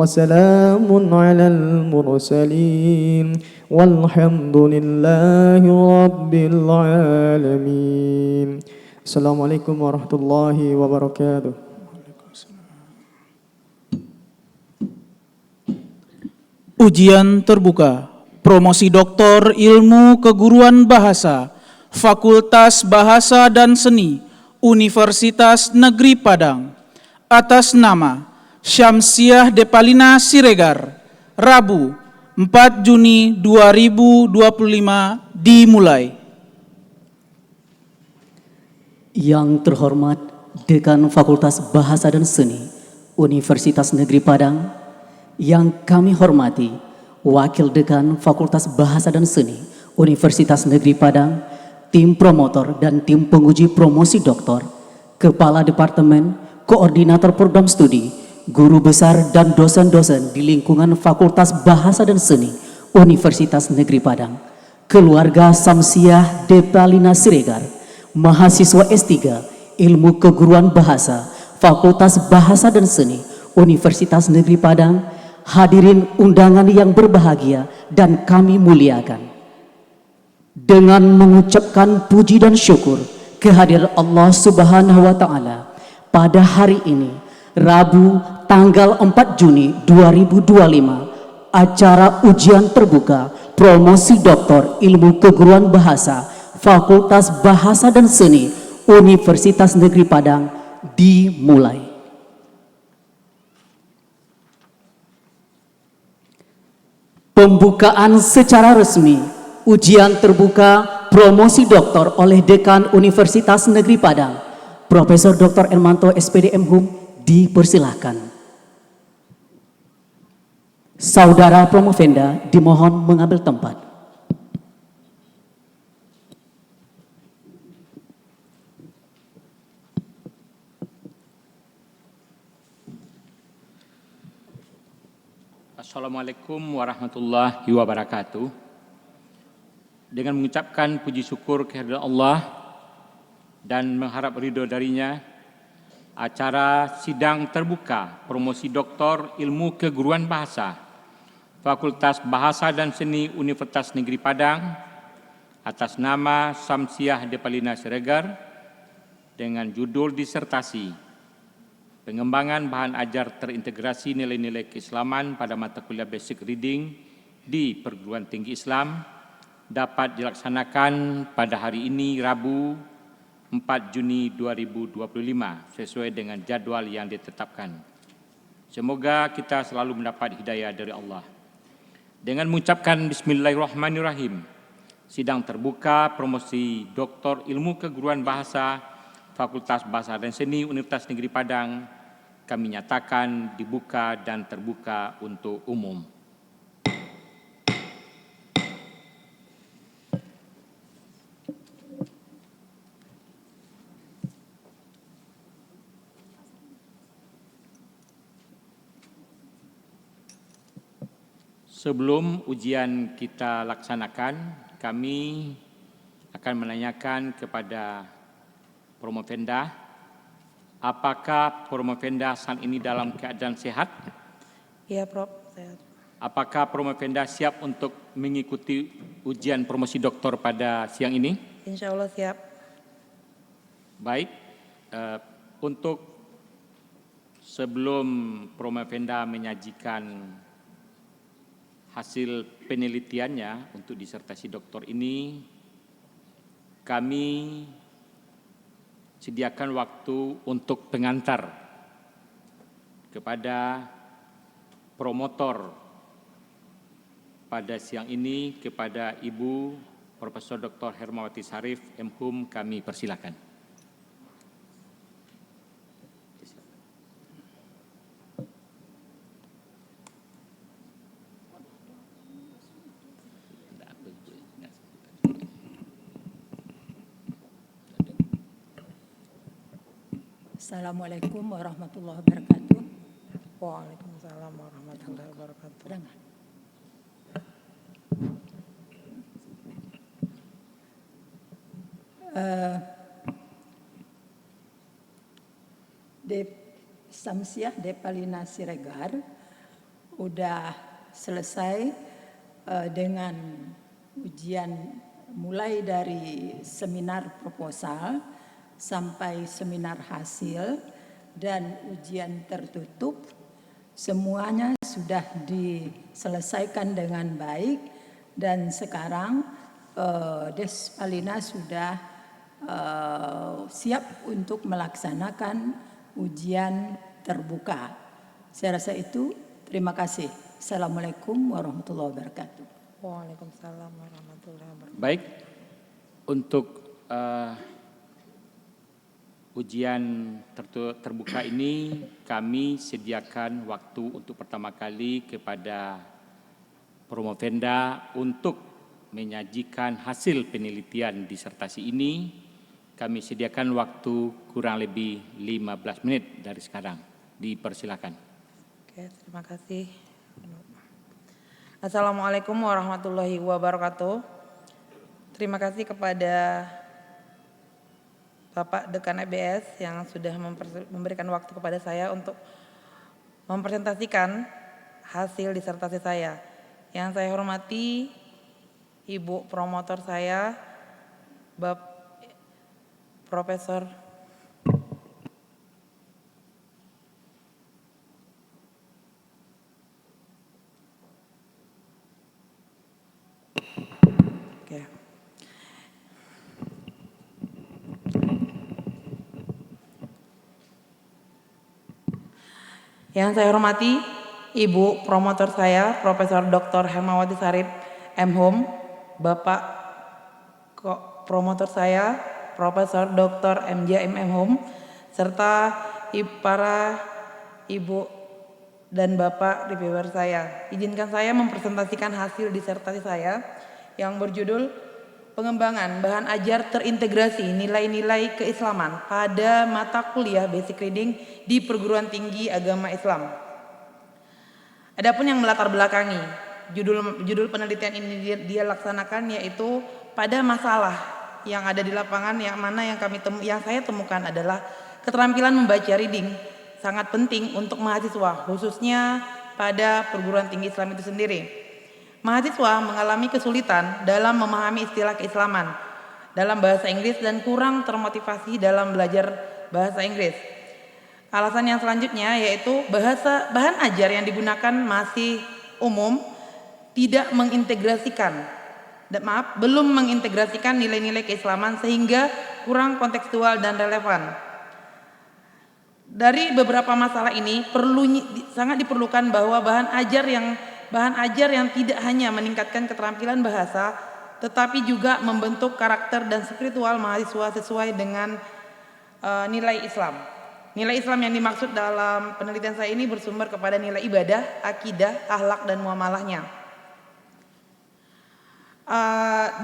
وسلام على المرسلين والحمد لله رب العالمين. Assalamualaikum warahmatullahi wabarakatuh. Ujian terbuka, promosi doktor ilmu keguruan bahasa, Fakultas Bahasa dan Seni, Universitas Negeri Padang, atas nama Syamsiah Depalina Siregar, Rabu 4 Juni 2025 dimulai. Yang terhormat Dekan Fakultas Bahasa dan Seni, Universitas Negeri Padang, yang kami hormati Wakil Dekan Fakultas Bahasa dan Seni, Universitas Negeri Padang, tim promotor dan tim penguji promosi doktor, Kepala Departemen, Koordinator Program Studi, guru besar dan dosen-dosen di lingkungan Fakultas Bahasa dan Seni, Universitas Negeri Padang, keluarga Syamsiah Depalina Siregar, mahasiswa S3, Ilmu Keguruan Bahasa, Fakultas Bahasa dan Seni, Universitas Negeri Padang, hadirin undangan yang berbahagia dan kami muliakan. Dengan mengucapkan puji dan syukur kehadiran Allah Subhanahu wa Ta'ala, pada hari ini, Rabu tanggal 4 Juni 2025, acara ujian terbuka promosi doktor ilmu keguruan bahasa Fakultas Bahasa dan Seni Universitas Negeri Padang dimulai. Pembukaan secara resmi ujian terbuka promosi doktor oleh Dekan Universitas Negeri Padang, Profesor Dr. Ermanto SPD MHum, dipersilahkan. Saudara Promovenda dimohon mengambil tempat. Assalamualaikum warahmatullahi wabarakatuh. Dengan mengucapkan puji syukur kehadirat Allah dan mengharap ridho darinya, acara sidang terbuka promosi doktor ilmu keguruan bahasa Fakultas Bahasa dan Seni Universitas Negeri Padang atas nama Syamsiah Depalina Siregar dengan judul disertasi Pengembangan Bahan Ajar Terintegrasi Nilai-Nilai Keislaman pada mata kuliah Basic Reading di Perguruan Tinggi Islam dapat dilaksanakan pada hari ini Rabu 4 Juni 2025 sesuai dengan jadual yang ditetapkan. Semoga kita selalu mendapat hidayah dari Allah. Dengan mengucapkan Bismillahirrahmanirrahim, sidang terbuka promosi Doktor Ilmu Keguruan Bahasa Fakultas Bahasa dan Seni Universitas Negeri Padang kami nyatakan dibuka dan terbuka untuk umum. Sebelum ujian kita laksanakan, kami akan menanyakan kepada Promovenda, apakah Promovenda saat ini dalam keadaan sehat? Iya, Prof. Sehat. Apakah Promovenda siap untuk mengikuti ujian promosi doktor pada siang ini? Insya Allah siap. Baik, untuk sebelum Promovenda menyajikan hasil penelitiannya untuk disertasi doktor ini, kami sediakan waktu untuk pengantar kepada promotor pada siang ini, kepada Ibu Profesor Dr. Hermawati Sarif MHum, kami persilakan. Assalamualaikum warahmatullahi wabarakatuh. Waalaikumsalam warahmatullahi wabarakatuh. Dengar. Syamsiah Depalina Siregar udah selesai dengan ujian mulai dari seminar proposal sampai seminar hasil dan ujian tertutup. Semuanya sudah diselesaikan dengan baik dan sekarang Des Palina sudah siap untuk melaksanakan ujian terbuka. Saya rasa itu. Terima kasih. Assalamualaikum warahmatullahi wabarakatuh. Waalaikumsalam warahmatullahi wabarakatuh. Baik, untuk ujian terbuka ini kami sediakan waktu untuk pertama kali kepada Promovenda untuk menyajikan hasil penelitian disertasi ini. Kami sediakan waktu kurang lebih 15 menit dari sekarang. Dipersilakan. Oke, terima kasih. Assalamualaikum warahmatullahi wabarakatuh. Terima kasih kepada Bapak Dekan EBS yang sudah memberikan waktu kepada saya untuk mempresentasikan hasil disertasi saya. Yang saya hormati Ibu promotor saya, Profesor Yang saya hormati Ibu promotor saya, Profesor Dr. Hermawati Sarip, M.Hum, Bapak promotor saya, Profesor Dr. M.J.M. M.Hum, serta para Ibu dan Bapak reviewer saya. Izinkan saya mempresentasikan hasil disertasi saya yang berjudul Pengembangan Bahan Ajar Terintegrasi Nilai-Nilai Keislaman pada Mata Kuliah Basic Reading di Perguruan Tinggi Agama Islam. Adapun yang melatar belakangi judul penelitian ini dia laksanakan yaitu pada masalah yang ada di lapangan yang saya temukan adalah keterampilan membaca reading sangat penting untuk mahasiswa khususnya pada perguruan tinggi Islam itu sendiri. Mahasiswa mengalami kesulitan dalam memahami istilah keislaman dalam bahasa Inggris dan kurang termotivasi dalam belajar bahasa Inggris. Alasan yang selanjutnya yaitu bahan ajar yang digunakan masih umum, belum mengintegrasikan nilai-nilai keislaman sehingga kurang kontekstual dan relevan. Dari beberapa masalah ini sangat diperlukan bahwa bahan ajar yang tidak hanya meningkatkan keterampilan bahasa, tetapi juga membentuk karakter dan spiritual mahasiswa sesuai dengan nilai Islam. Nilai Islam yang dimaksud dalam penelitian saya ini bersumber kepada nilai ibadah, akidah, akhlak, dan muamalahnya.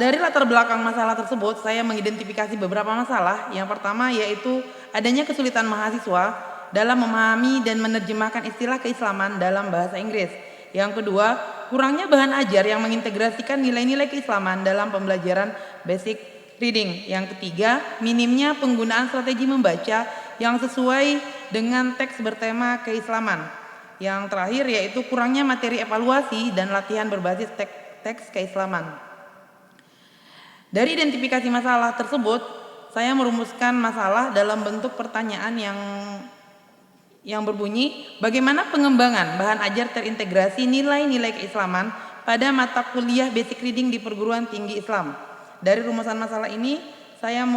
Dari latar belakang masalah tersebut, saya mengidentifikasi beberapa masalah. Yang pertama yaitu adanya kesulitan mahasiswa dalam memahami dan menerjemahkan istilah keislaman dalam bahasa Inggris. Yang kedua, kurangnya bahan ajar yang mengintegrasikan nilai-nilai keislaman dalam pembelajaran basic reading. Yang ketiga, minimnya penggunaan strategi membaca yang sesuai dengan teks bertema keislaman. Yang terakhir yaitu kurangnya materi evaluasi dan latihan berbasis teks keislaman. Dari identifikasi masalah tersebut, saya merumuskan masalah dalam bentuk pertanyaan yang berbunyi, bagaimana pengembangan bahan ajar terintegrasi nilai-nilai keislaman pada mata kuliah basic reading di perguruan tinggi Islam. Dari rumusan masalah ini, saya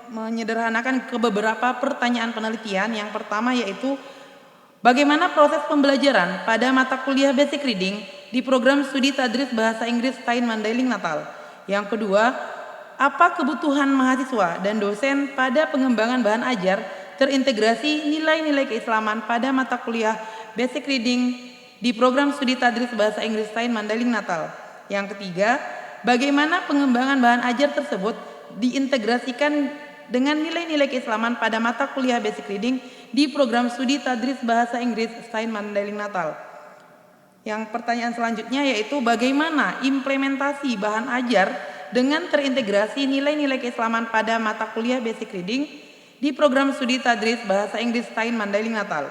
menyederhanakan ke beberapa pertanyaan penelitian. Yang pertama yaitu, bagaimana proses pembelajaran pada mata kuliah basic reading di program studi tadris bahasa Inggris Stein Mandailing Natal. Yang kedua, apa kebutuhan mahasiswa dan dosen pada pengembangan bahan ajar terintegrasi nilai-nilai keislaman pada mata kuliah basic reading di program studi tadris bahasa Inggris Stein Mandailing Natal. Yang ketiga, bagaimana pengembangan bahan ajar tersebut diintegrasikan dengan nilai-nilai keislaman pada mata kuliah basic reading di program studi tadris bahasa Inggris Stein Mandailing Natal. Yang pertanyaan selanjutnya yaitu bagaimana implementasi bahan ajar dengan terintegrasi nilai-nilai keislaman pada mata kuliah basic reading di program studi tadris bahasa Inggris Stein Mandailing Natal.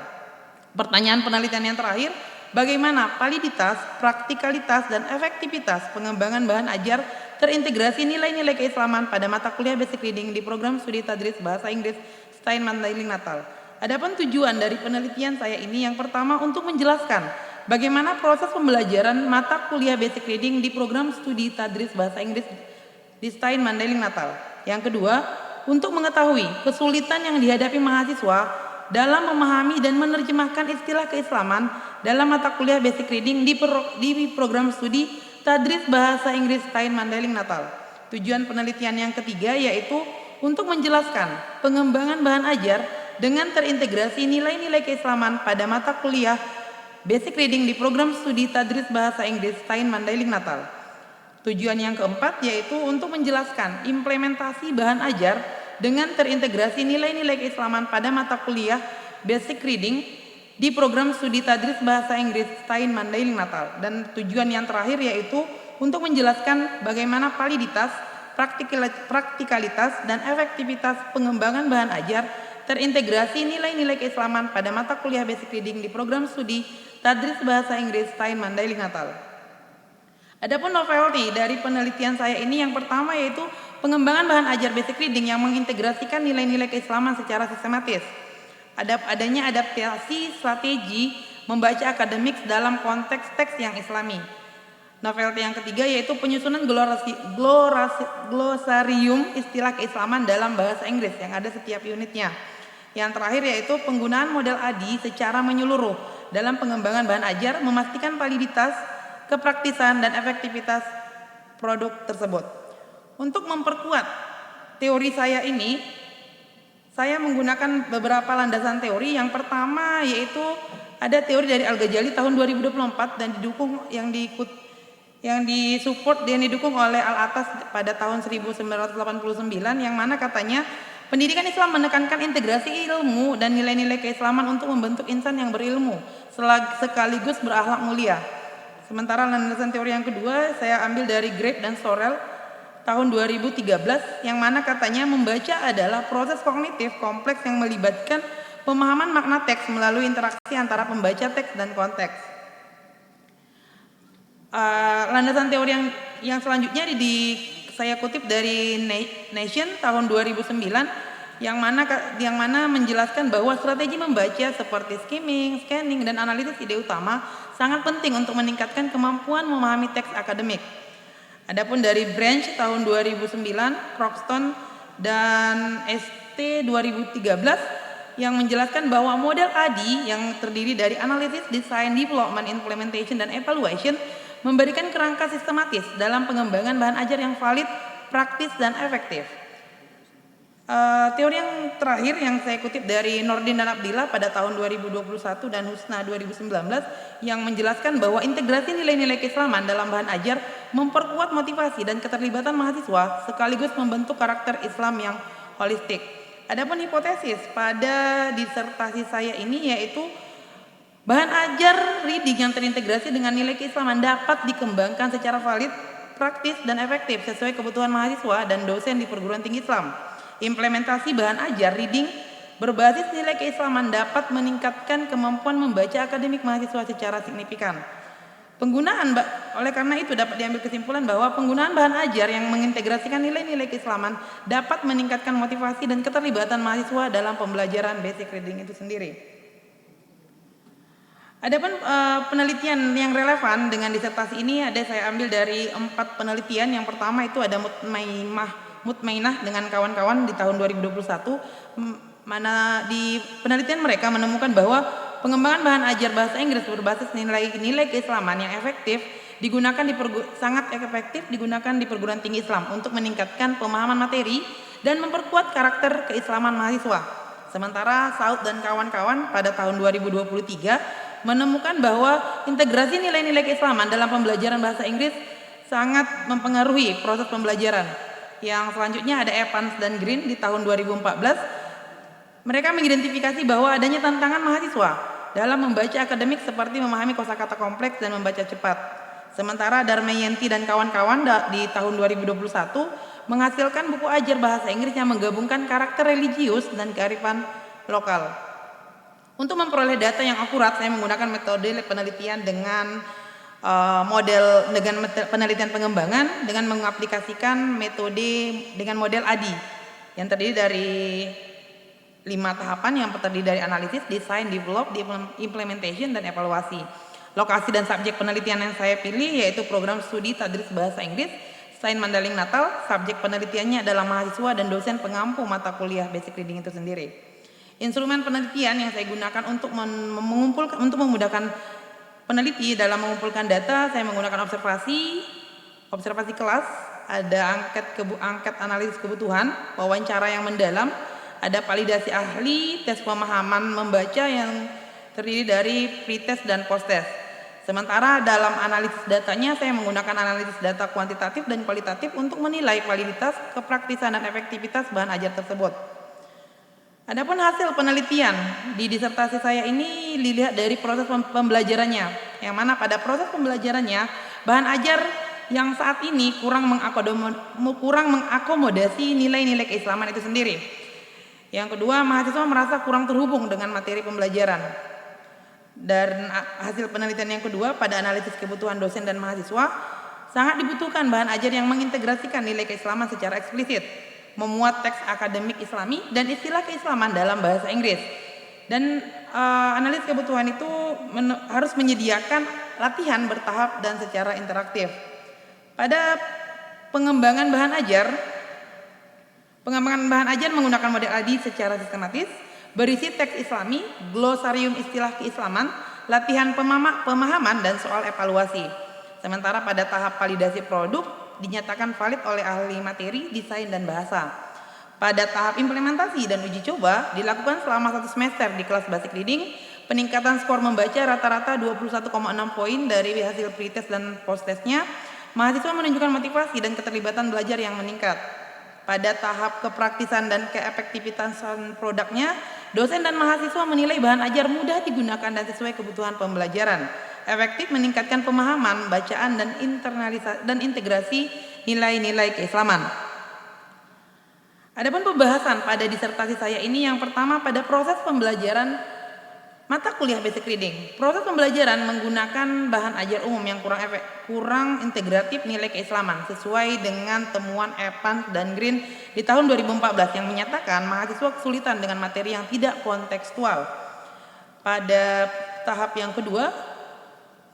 Pertanyaan penelitian yang terakhir, bagaimana validitas, praktikalitas, dan efektivitas pengembangan bahan ajar terintegrasi nilai-nilai keislaman pada mata kuliah Basic Reading di program studi tadris Bahasa Inggris Stein Mandailing Natal. Adapun tujuan dari penelitian saya ini yang pertama untuk menjelaskan bagaimana proses pembelajaran mata kuliah Basic Reading di program studi tadris Bahasa Inggris di Stein Mandailing Natal. Yang kedua, untuk mengetahui kesulitan yang dihadapi mahasiswa dalam memahami dan menerjemahkan istilah keislaman dalam mata kuliah Basic Reading di program studi tadris Bahasa Inggris Stein Mandailing Natal. Tujuan penelitian yang ketiga yaitu untuk menjelaskan pengembangan bahan ajar dengan terintegrasi nilai-nilai keislaman pada mata kuliah Basic Reading di program studi tadris Bahasa Inggris Stein Mandailing Natal. Tujuan yang keempat yaitu untuk menjelaskan implementasi bahan ajar dengan terintegrasi nilai-nilai keislaman pada mata kuliah Basic Reading di program studi tadris Bahasa Inggris Stein Mandailing Natal. Dan tujuan yang terakhir yaitu untuk menjelaskan bagaimana validitas, praktikalitas, dan efektivitas pengembangan bahan ajar terintegrasi nilai-nilai keislaman pada mata kuliah Basic Reading di program studi tadris Bahasa Inggris Stein Mandailing Natal. Adapun novelty dari penelitian saya ini yang pertama yaitu pengembangan bahan ajar Basic Reading yang mengintegrasikan nilai-nilai keislaman secara sistematis. Adanya adaptasi strategi membaca akademik dalam konteks teks yang islami. Novelty yang ketiga yaitu penyusunan glosarium istilah keislaman dalam bahasa Inggris yang ada setiap unitnya. Yang terakhir yaitu penggunaan model ADI secara menyeluruh dalam pengembangan bahan ajar memastikan validitas, kepraktisan, dan efektivitas produk tersebut. Untuk memperkuat teori saya ini, saya menggunakan beberapa landasan teori. Yang pertama yaitu ada teori dari Al-Ghazali tahun 2024 dan didukung yang didukung oleh Al-Atas pada tahun 1989 yang mana katanya pendidikan Islam menekankan integrasi ilmu dan nilai-nilai keislaman untuk membentuk insan yang berilmu sekaligus berakhlak mulia. Sementara landasan teori yang kedua saya ambil dari Grape dan Sorel tahun 2013 yang mana katanya membaca adalah proses kognitif kompleks yang melibatkan pemahaman makna teks melalui interaksi antara pembaca teks dan konteks. Landasan teori yang selanjutnya saya kutip dari Nation tahun 2009 yang mana menjelaskan bahwa strategi membaca seperti skimming, scanning, dan analisis ide utama sangat penting untuk meningkatkan kemampuan memahami teks akademik. Adapun dari Branch tahun 2009, Croxton dan ST 2013 yang menjelaskan bahwa model ADI yang terdiri dari Analysis, Design, Development, Implementation, dan Evaluation memberikan kerangka sistematis dalam pengembangan bahan ajar yang valid, praktis, dan efektif. Teori yang terakhir yang saya kutip dari Nordin dan Abdillah pada tahun 2021 dan Husna 2019 yang menjelaskan bahwa integrasi nilai-nilai keislaman dalam bahan ajar memperkuat motivasi dan keterlibatan mahasiswa sekaligus membentuk karakter Islam yang holistik. Adapun hipotesis pada disertasi saya ini yaitu bahan ajar reading yang terintegrasi dengan nilai keislaman dapat dikembangkan secara valid, praktis, dan efektif sesuai kebutuhan mahasiswa dan dosen di perguruan tinggi Islam. Implementasi bahan ajar reading berbasis nilai keislaman dapat meningkatkan kemampuan membaca akademik mahasiswa secara signifikan. Oleh karena itu dapat diambil kesimpulan bahwa penggunaan bahan ajar yang mengintegrasikan nilai-nilai keislaman dapat meningkatkan motivasi dan keterlibatan mahasiswa dalam pembelajaran basic reading itu sendiri. Adapun penelitian yang relevan dengan disertasi ini saya ambil dari 4 penelitian. Yang pertama itu ada Mutmainah dengan kawan-kawan di tahun 2021, mana di penelitian mereka menemukan bahwa pengembangan bahan ajar bahasa Inggris berbasis nilai keislaman yang sangat efektif digunakan di perguruan tinggi Islam untuk meningkatkan pemahaman materi dan memperkuat karakter keislaman mahasiswa. Sementara Saud dan kawan-kawan pada tahun 2023 menemukan bahwa integrasi nilai-nilai keislaman dalam pembelajaran bahasa Inggris sangat mempengaruhi proses pembelajaran. Yang selanjutnya ada Evans dan Green di tahun 2014. Mereka mengidentifikasi bahwa adanya tantangan mahasiswa dalam membaca akademik seperti memahami kosakata kompleks dan membaca cepat. Sementara Darmayanti dan kawan-kawan di tahun 2021 menghasilkan buku ajar bahasa Inggris yang menggabungkan karakter religius dan kearifan lokal. Untuk memperoleh data yang akurat, saya menggunakan metode penelitian dengan penelitian pengembangan dengan mengaplikasikan metode dengan model ADI yang terdiri dari 5 tahapan yang terdiri dari analisis, design, develop, implementation, dan evaluasi. Lokasi dan subjek penelitian yang saya pilih yaitu program studi tadris bahasa Inggris Sains Mandaling Natal. Subjek penelitiannya adalah mahasiswa dan dosen pengampu mata kuliah basic reading itu sendiri. Instrumen penelitian yang saya gunakan untuk memudahkan peneliti dalam mengumpulkan data, saya menggunakan observasi kelas, ada angket analisis kebutuhan, wawancara yang mendalam, ada validasi ahli, tes pemahaman membaca yang terdiri dari pretest dan posttest. Sementara dalam analisis datanya, saya menggunakan analisis data kuantitatif dan kualitatif untuk menilai validitas, kepraktisan, dan efektivitas bahan ajar tersebut. Adapun hasil penelitian di disertasi saya ini dilihat dari proses pembelajarannya, yang mana pada proses pembelajarannya bahan ajar yang saat ini kurang mengakomodasi nilai-nilai keislaman itu sendiri. Yang kedua, mahasiswa merasa kurang terhubung dengan materi pembelajaran. Dan hasil penelitian yang kedua, pada analisis kebutuhan dosen dan mahasiswa sangat dibutuhkan bahan ajar yang mengintegrasikan nilai keislaman secara eksplisit, memuat teks akademik Islami dan istilah keislaman dalam bahasa Inggris. Dan analisis kebutuhan itu harus menyediakan latihan bertahap dan secara interaktif. Pada pengembangan bahan ajar menggunakan model ADI secara sistematis, berisi teks Islami, glosarium istilah keislaman, latihan pemahaman, dan soal evaluasi. Sementara pada tahap validasi produk dinyatakan valid oleh ahli materi, desain, dan bahasa. Pada tahap implementasi dan uji coba dilakukan selama 1 semester di kelas basic reading. Peningkatan skor membaca rata-rata 21,6 poin dari hasil pretest dan posttestnya. Mahasiswa menunjukkan motivasi dan keterlibatan belajar yang meningkat. Pada tahap kepraktisan dan keefektivitasan produknya, dosen dan mahasiswa menilai bahan ajar mudah digunakan dan sesuai kebutuhan pembelajaran, efektif meningkatkan pemahaman, bacaan, dan integrasi nilai-nilai keislaman. Adapun pembahasan pada disertasi saya ini, yang pertama pada proses pembelajaran mata kuliah basic reading. Proses pembelajaran menggunakan bahan ajar umum yang kurang integratif nilai keislaman sesuai dengan temuan Evans dan Green di tahun 2014 yang menyatakan mahasiswa kesulitan dengan materi yang tidak kontekstual. Pada tahap yang kedua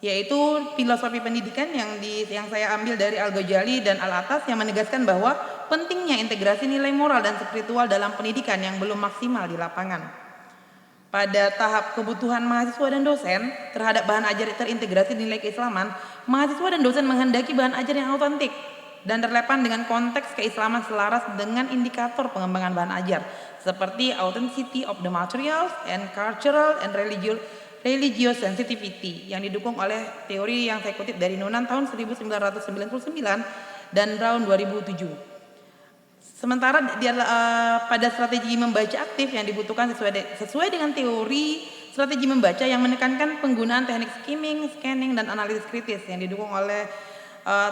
yaitu filosofi pendidikan yang saya ambil dari Al-Ghazali dan Al-Atas yang menegaskan bahwa pentingnya integrasi nilai moral dan spiritual dalam pendidikan yang belum maksimal di lapangan. Pada tahap kebutuhan mahasiswa dan dosen terhadap bahan ajar terintegrasi nilai keislaman, mahasiswa dan dosen menghendaki bahan ajar yang autentik dan relevan dengan konteks keislaman selaras dengan indikator pengembangan bahan ajar seperti authenticity of the materials and cultural and religious sensitivity yang didukung oleh teori yang saya kutip dari Nunan tahun 1999 dan tahun 2007. Sementara pada strategi membaca aktif yang dibutuhkan sesuai dengan teori strategi membaca yang menekankan penggunaan teknik skimming, scanning, dan analisis kritis yang didukung oleh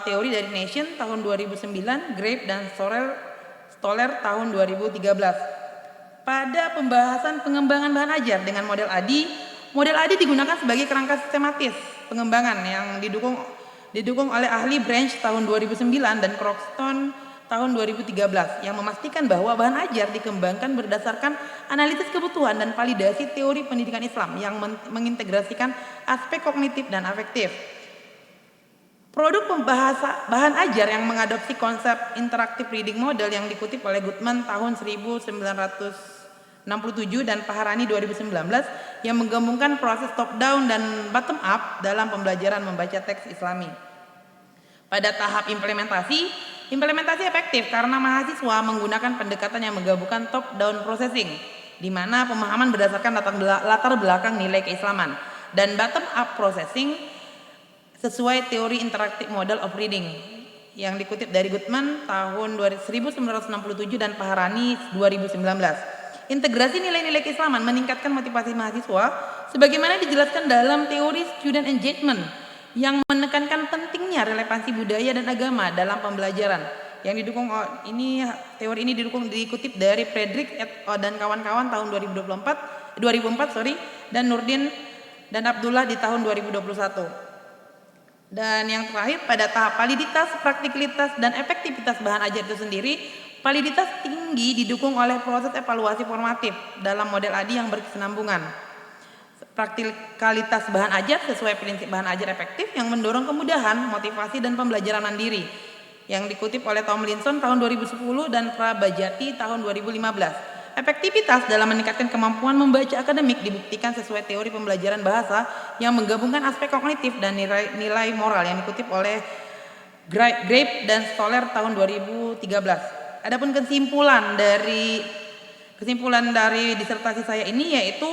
teori dari Nation tahun 2009, Grape dan Stoller tahun 2013. Pada pembahasan pengembangan bahan ajar dengan model ADI digunakan sebagai kerangka sistematis pengembangan yang didukung oleh ahli Branch tahun 2009 dan Croxton tahun 2013 yang memastikan bahwa bahan ajar dikembangkan berdasarkan analisis kebutuhan dan validasi teori pendidikan Islam yang mengintegrasikan aspek kognitif dan afektif. Produk bahan ajar yang mengadopsi konsep interactive reading model yang dikutip oleh Goodman tahun 1967 dan Paharani 2019 yang menggabungkan proses top down dan bottom up dalam pembelajaran membaca teks Islami. Pada tahap implementasi efektif karena mahasiswa menggunakan pendekatan yang menggabungkan top down processing, di mana pemahaman berdasarkan latar belakang nilai keislaman, dan bottom up processing sesuai teori interactive model of reading yang dikutip dari Goodman tahun 1967 dan Paharani 2019. Integrasi nilai-nilai keislaman meningkatkan motivasi mahasiswa sebagaimana dijelaskan dalam teori student engagement yang menekankan pentingnya relevansi budaya dan agama dalam pembelajaran. Yang dikutip dari Frederick dan kawan-kawan tahun 2024 dan Nurdin dan Abdullah di tahun 2021. Dan yang terakhir, pada tahap validitas, praktikalitas, dan efektivitas bahan ajar itu sendiri, validitas tinggi didukung oleh proses evaluasi formatif dalam model ADI yang berkesinambungan. Praktikalitas bahan ajar sesuai prinsip bahan ajar efektif yang mendorong kemudahan, motivasi, dan pembelajaran mandiri yang dikutip oleh Tomlinson tahun 2010 dan Prabajati tahun 2015. Efektivitas dalam meningkatkan kemampuan membaca akademik dibuktikan sesuai teori pembelajaran bahasa yang menggabungkan aspek kognitif dan nilai moral yang dikutip oleh Grape dan Stoller tahun 2013. Adapun kesimpulan dari disertasi saya ini yaitu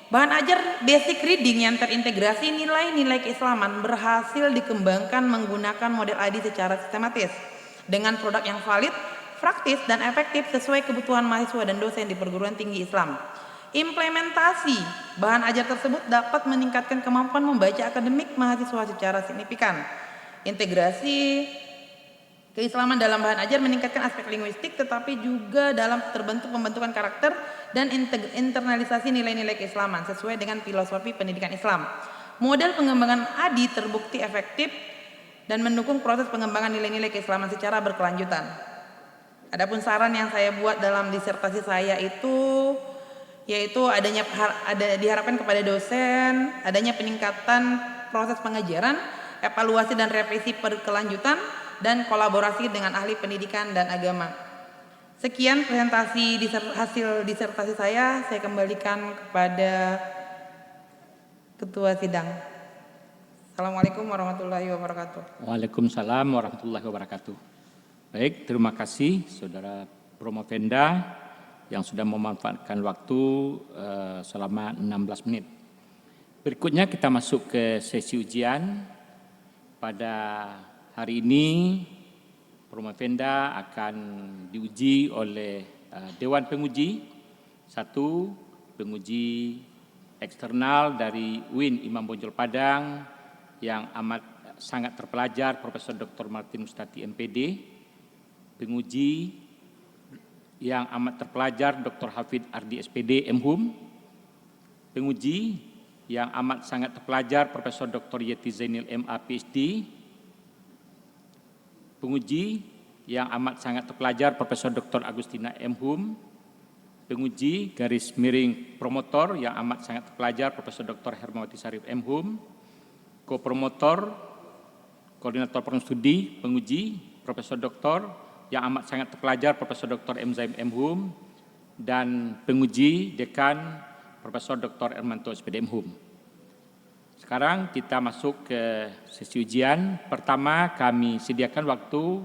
bahan ajar basic reading yang terintegrasi nilai-nilai keislaman berhasil dikembangkan menggunakan model ADI secara sistematis dengan produk yang valid, praktis, dan efektif sesuai kebutuhan mahasiswa dan dosen di perguruan tinggi Islam. Implementasi bahan ajar tersebut dapat meningkatkan kemampuan membaca akademik mahasiswa secara signifikan. Integrasi keislaman dalam bahan ajar meningkatkan aspek linguistik tetapi juga dalam pembentukan karakter dan internalisasi nilai-nilai keislaman sesuai dengan filosofi pendidikan Islam. Model pengembangan ADI terbukti efektif dan mendukung proses pengembangan nilai-nilai keislaman secara berkelanjutan. Adapun saran yang saya buat dalam disertasi saya itu yaitu diharapkan kepada dosen adanya peningkatan proses pengajaran, evaluasi dan revisi berkelanjutan, dan kolaborasi dengan ahli pendidikan dan agama. Sekian presentasi hasil disertasi saya kembalikan kepada Ketua Sidang. Assalamualaikum warahmatullahi wabarakatuh. Waalaikumsalam warahmatullahi wabarakatuh. Baik, terima kasih Saudara Promovenda yang sudah memanfaatkan waktu selama 16 menit. Berikutnya kita masuk ke sesi ujian. Pada hari ini Promovenda akan diuji oleh Dewan Penguji. Satu, penguji eksternal dari UIN Imam Bonjol Padang yang amat sangat terpelajar, Profesor Dr. Martin Mustati MPD. Penguji yang amat terpelajar Dr. Hafid Ardi SPD MHUM. Penguji yang amat sangat terpelajar Profesor Dr. Yeti Zainil MA PhD. Penguji yang amat sangat terpelajar Profesor Dr. Agustina MHUM. Penguji garis miring promotor yang amat sangat terpelajar Profesor Dr. Hermawati Sarif MHUM. Kopromotor, koordinator program studi, penguji Profesor Dr. yang amat sangat terpelajar Profesor Dr. M. Zaim MHUM, dan penguji dekan Profesor Dr. Ermanto SPD MHUM. Sekarang kita masuk ke sesi ujian. Pertama, kami sediakan waktu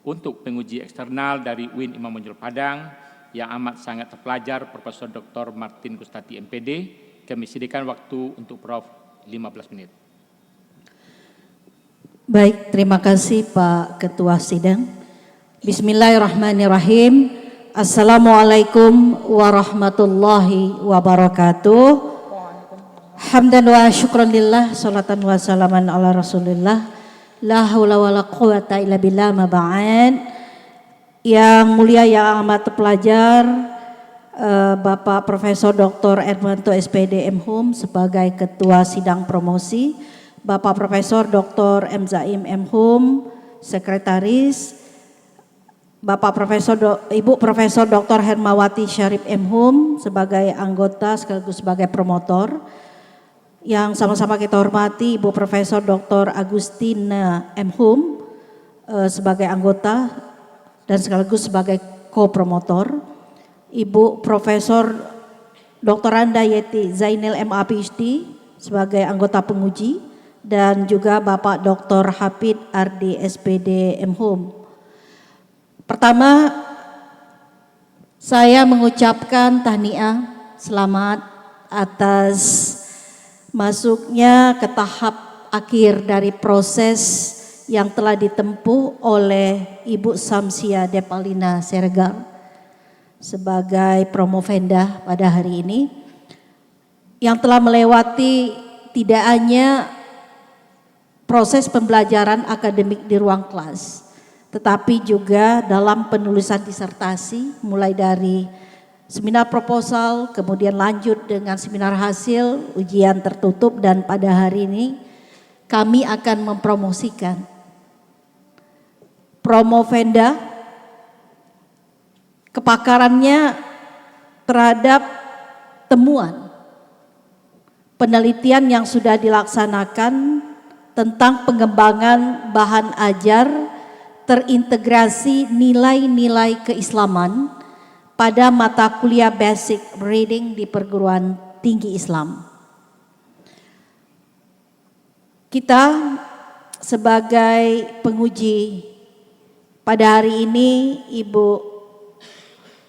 untuk penguji eksternal dari UIN Imam Bonjol Padang yang amat sangat terpelajar Profesor Dr. Martin Gustati MPD. Kami sediakan waktu untuk Prof 15 menit. Baik, terima kasih Pak Ketua Sidang. Bismillahirrahmanirrahim. Assalamualaikum warahmatullahi wabarakatuh. Hamdan wa syukran lillah, salatan wa salaman ala rasulillah. La haula wa la quwata illa billah ma ba'd. Yang mulia yang amat terpelajar Bapak Profesor Dr. Ermanto SPD MHUM sebagai Ketua Sidang Promosi, Bapak Profesor Dr. M. Zaim MHUM Sekretaris, Bapak Profesor Ibu Profesor Dr. Hermawati Syarif MHUM sebagai anggota sekaligus sebagai promotor. Yang sama-sama kita hormati Ibu Profesor Dr. Agustina MHUM sebagai anggota dan sekaligus sebagai co-promotor. Ibu Profesor Dr. Anda Yeti Zainil MA PhD sebagai anggota penguji, dan juga Bapak Dr. Hafid Ardi SPD MHUM. Pertama, saya mengucapkan tahniah selamat atas masuknya ke tahap akhir dari proses yang telah ditempuh oleh Ibu Samsia Depalina Siregar sebagai Promovenda pada hari ini, yang telah melewati tidak hanya proses pembelajaran akademik di ruang kelas, tetapi juga dalam penulisan disertasi mulai dari seminar proposal, kemudian lanjut dengan seminar hasil, ujian tertutup, dan pada hari ini kami akan mempromosikan Promovenda, kepakarannya terhadap temuan penelitian yang sudah dilaksanakan tentang pengembangan bahan ajar terintegrasi nilai-nilai keislaman pada mata kuliah Basic Reading di perguruan tinggi Islam. Kita sebagai penguji pada hari ini, Ibu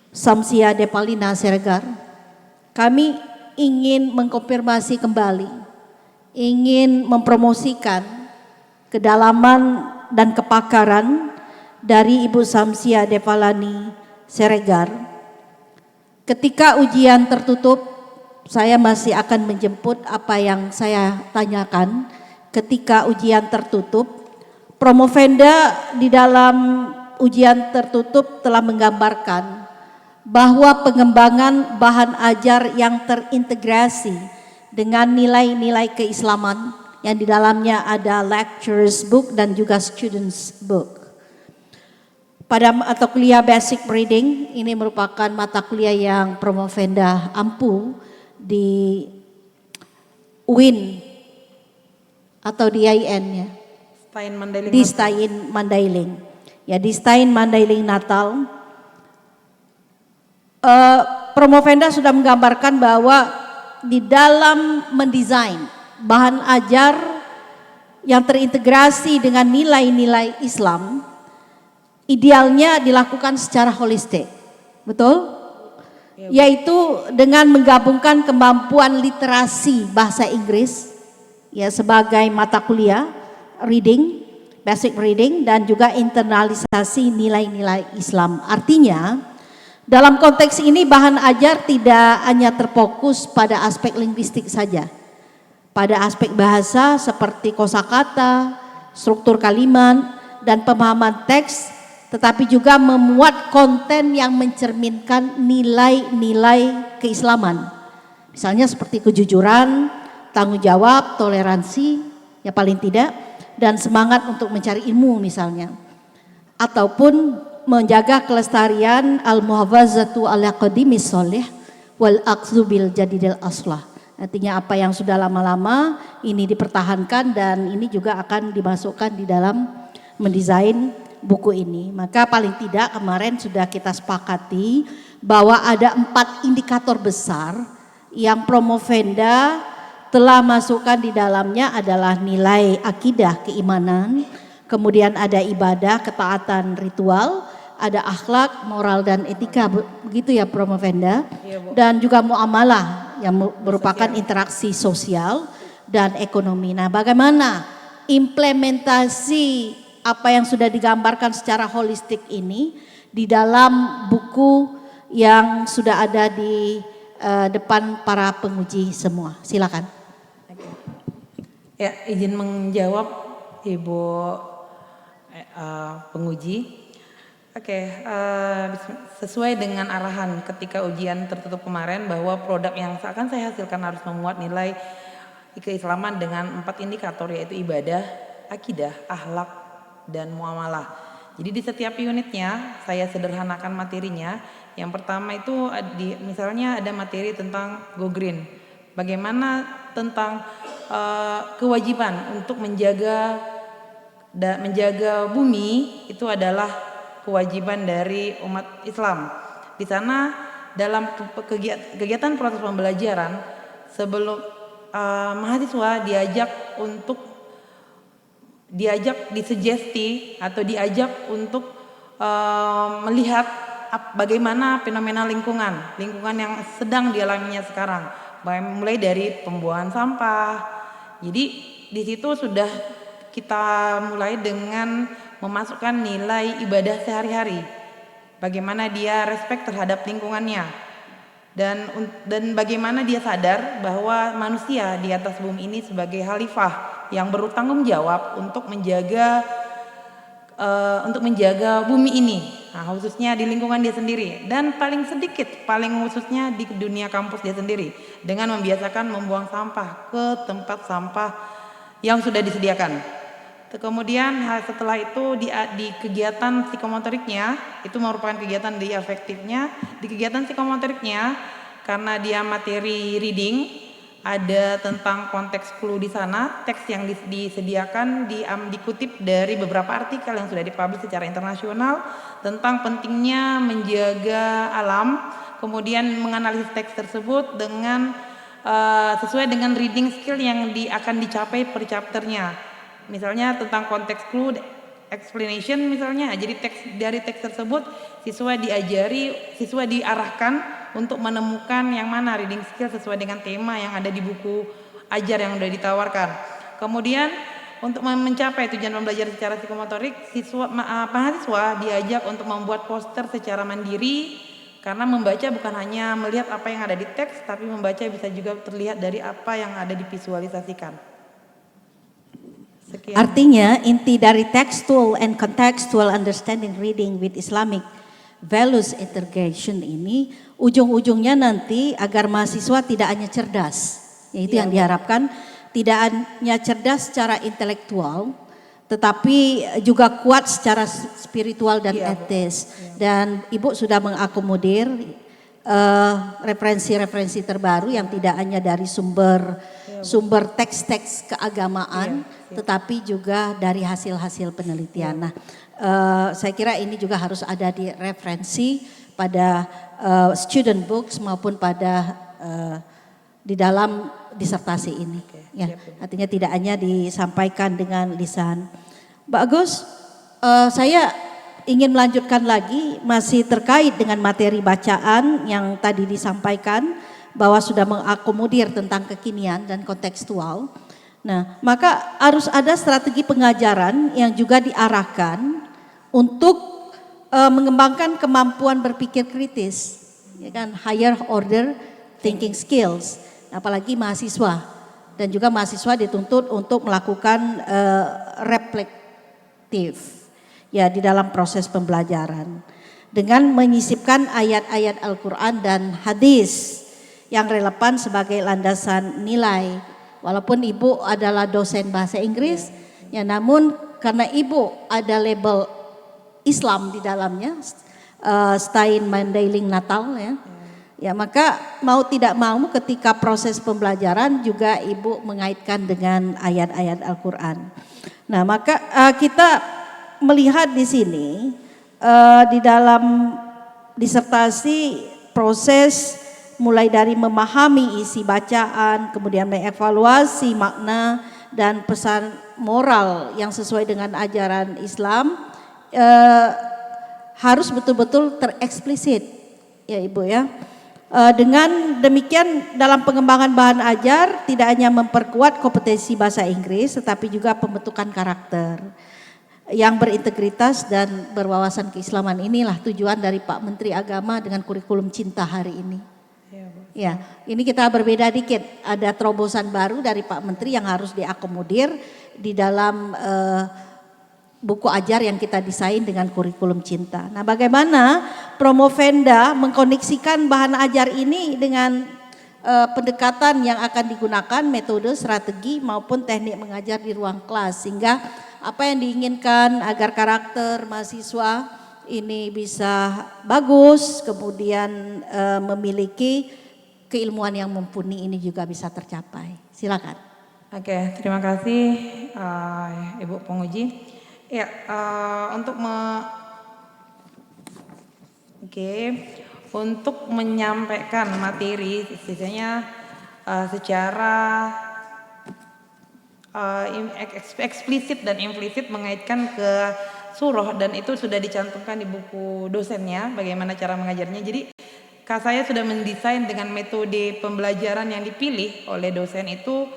Samsia Depalina Siregar, kami ingin mengkonfirmasi kembali, ingin mempromosikan kedalaman dan kepakaran dari Ibu Samsia Depalani Siregar. Ketika ujian tertutup, saya masih akan menjemput apa yang saya tanyakan. Ketika ujian tertutup, Promovenda di dalam ujian tertutup telah menggambarkan bahwa pengembangan bahan ajar yang terintegrasi dengan nilai-nilai keislaman yang di dalamnya ada lecturers book dan juga students book. Pada mata kuliah Basic Reading, ini merupakan mata kuliah yang Promovenda ampu di UIN atau di IAIN ya. Di Stein Mandailing. Ya, di Stein Mandailing Natal. Promovenda sudah menggambarkan bahwa di dalam mendesain bahan ajar yang terintegrasi dengan nilai-nilai Islam, idealnya dilakukan secara holistik, betul? Yaitu dengan menggabungkan kemampuan literasi bahasa Inggris ya sebagai mata kuliah reading, basic reading, dan juga internalisasi nilai-nilai Islam. Artinya dalam konteks ini bahan ajar tidak hanya terfokus pada aspek linguistik saja, pada aspek bahasa seperti kosakata, struktur kalimat, dan pemahaman teks, tetapi juga memuat konten yang mencerminkan nilai-nilai keislaman. Misalnya seperti kejujuran, tanggung jawab, toleransi, ya paling tidak, dan semangat untuk mencari ilmu misalnya. Ataupun menjaga kelestarian al-muhafazatu ala qadimis sholih wal aqzu bil jadidil aslah. Artinya apa yang sudah lama-lama ini dipertahankan dan ini juga akan dimasukkan di dalam mendesain buku ini. Maka paling tidak kemarin sudah kita sepakati bahwa ada 4 indikator besar yang Promovenda telah masukkan di dalamnya adalah nilai akidah keimanan, kemudian ada ibadah, ketaatan ritual, ada akhlak, moral dan etika, begitu ya Promovenda, dan juga muamalah yang merupakan interaksi sosial dan ekonomi. Nah, bagaimana implementasi apa yang sudah digambarkan secara holistik ini di dalam buku yang sudah ada di depan para penguji semua. Silakan. Ya, izin menjawab Ibu penguji. Sesuai dengan arahan ketika ujian tertutup kemarin bahwa produk yang akan saya hasilkan harus memuat nilai keislaman dengan 4 indikator, yaitu ibadah, akidah, akhlak, dan muamalah. Jadi di setiap unitnya saya sederhanakan materinya. Yang pertama itu misalnya ada materi tentang Go Green. Bagaimana tentang kewajiban untuk menjaga bumi itu adalah kewajiban dari umat Islam. Di sana dalam kegiatan proses pembelajaran sebelum mahasiswa disugesti atau diajak untuk melihat bagaimana fenomena lingkungan yang sedang dialaminya sekarang, mulai dari pembuangan sampah. Jadi di situ sudah kita mulai dengan memasukkan nilai ibadah sehari-hari, bagaimana dia respect terhadap lingkungannya, dan bagaimana dia sadar bahwa manusia di atas bumi ini sebagai khalifah yang bertanggung jawab untuk menjaga bumi ini Nah, khususnya di lingkungan dia sendiri, dan paling sedikit, paling khususnya di dunia kampus dia sendiri, dengan membiasakan membuang sampah ke tempat sampah yang sudah disediakan. Kemudian setelah itu di kegiatan psikomotoriknya, itu merupakan kegiatan di afektifnya. Di kegiatan psikomotoriknya, karena dia materi reading, ada tentang konteks clue di sana, teks yang disediakan dikutip dari beberapa artikel yang sudah dipublish secara internasional tentang pentingnya menjaga alam, kemudian menganalisis teks tersebut dengan sesuai dengan reading skill yang akan dicapai per chapternya. Misalnya tentang konteks clue explanation misalnya, jadi dari teks tersebut siswa diarahkan untuk menemukan yang mana reading skill sesuai dengan tema yang ada di buku ajar yang sudah ditawarkan. Kemudian untuk mencapai tujuan pembelajaran secara psikomotorik, mahasiswa diajak untuk membuat poster secara mandiri, karena membaca bukan hanya melihat apa yang ada di teks, tapi membaca bisa juga terlihat dari apa yang ada divisualisasikan. Sekian. Artinya inti dari textual and contextual understanding reading with Islamic values integration ini ujung-ujungnya nanti agar mahasiswa tidak hanya cerdas, yaitu yang diharapkan, tidak hanya cerdas secara intelektual, tetapi juga kuat secara spiritual dan etis. Dan Ibu sudah mengakomodir referensi-referensi terbaru yang tidak hanya dari sumber teks-teks keagamaan, tetapi juga dari hasil-hasil penelitian. Nah, saya kira ini juga harus ada di referensi pada student books maupun pada di dalam disertasi ini. Ya, artinya tidak hanya disampaikan dengan lisan. Mbak Agus, saya ingin melanjutkan lagi masih terkait dengan materi bacaan yang tadi disampaikan bahwa sudah mengakomodir tentang kekinian dan kontekstual. Nah, maka harus ada strategi pengajaran yang juga diarahkan untuk mengembangkan kemampuan berpikir kritis, ya kan, higher order thinking skills, apalagi mahasiswa, dan juga mahasiswa dituntut untuk melakukan reflektif ya di dalam proses pembelajaran dengan menyisipkan ayat-ayat Al-Quran dan hadis yang relevan sebagai landasan nilai. Walaupun Ibu adalah dosen bahasa Inggris, ya namun karena Ibu ada label Islam di dalamnya, Stein Mandailing Natal ya, maka mau tidak mau ketika proses pembelajaran juga Ibu mengaitkan dengan ayat-ayat Al-Quran. Nah, maka kita melihat di sini di dalam disertasi proses mulai dari memahami isi bacaan, kemudian mengevaluasi makna dan pesan moral yang sesuai dengan ajaran Islam, harus betul-betul tereksplisit ya Ibu ya. Dengan demikian dalam pengembangan bahan ajar tidak hanya memperkuat kompetensi bahasa Inggris tetapi juga pembentukan karakter yang berintegritas dan berwawasan keislaman. Inilah tujuan dari Pak Menteri Agama dengan kurikulum cinta hari ini. Ya, ini kita berbeda dikit, ada terobosan baru dari Pak Menteri yang harus diakomodir di dalam buku ajar yang kita desain dengan kurikulum cinta. Nah, bagaimana Promovenda mengkoneksikan bahan ajar ini dengan pendekatan yang akan digunakan, metode, strategi maupun teknik mengajar di ruang kelas, sehingga apa yang diinginkan agar karakter mahasiswa ini bisa bagus, kemudian memiliki keilmuan yang mumpuni ini juga bisa tercapai. Silakan. Oke, terima kasih Ibu penguji. Ya, untuk menyampaikan materi sisanya secara eksplisit dan implisit mengaitkan ke surah, dan itu sudah dicantumkan di buku dosennya bagaimana cara mengajarnya. Jadi saya sudah mendesain dengan metode pembelajaran yang dipilih oleh dosen itu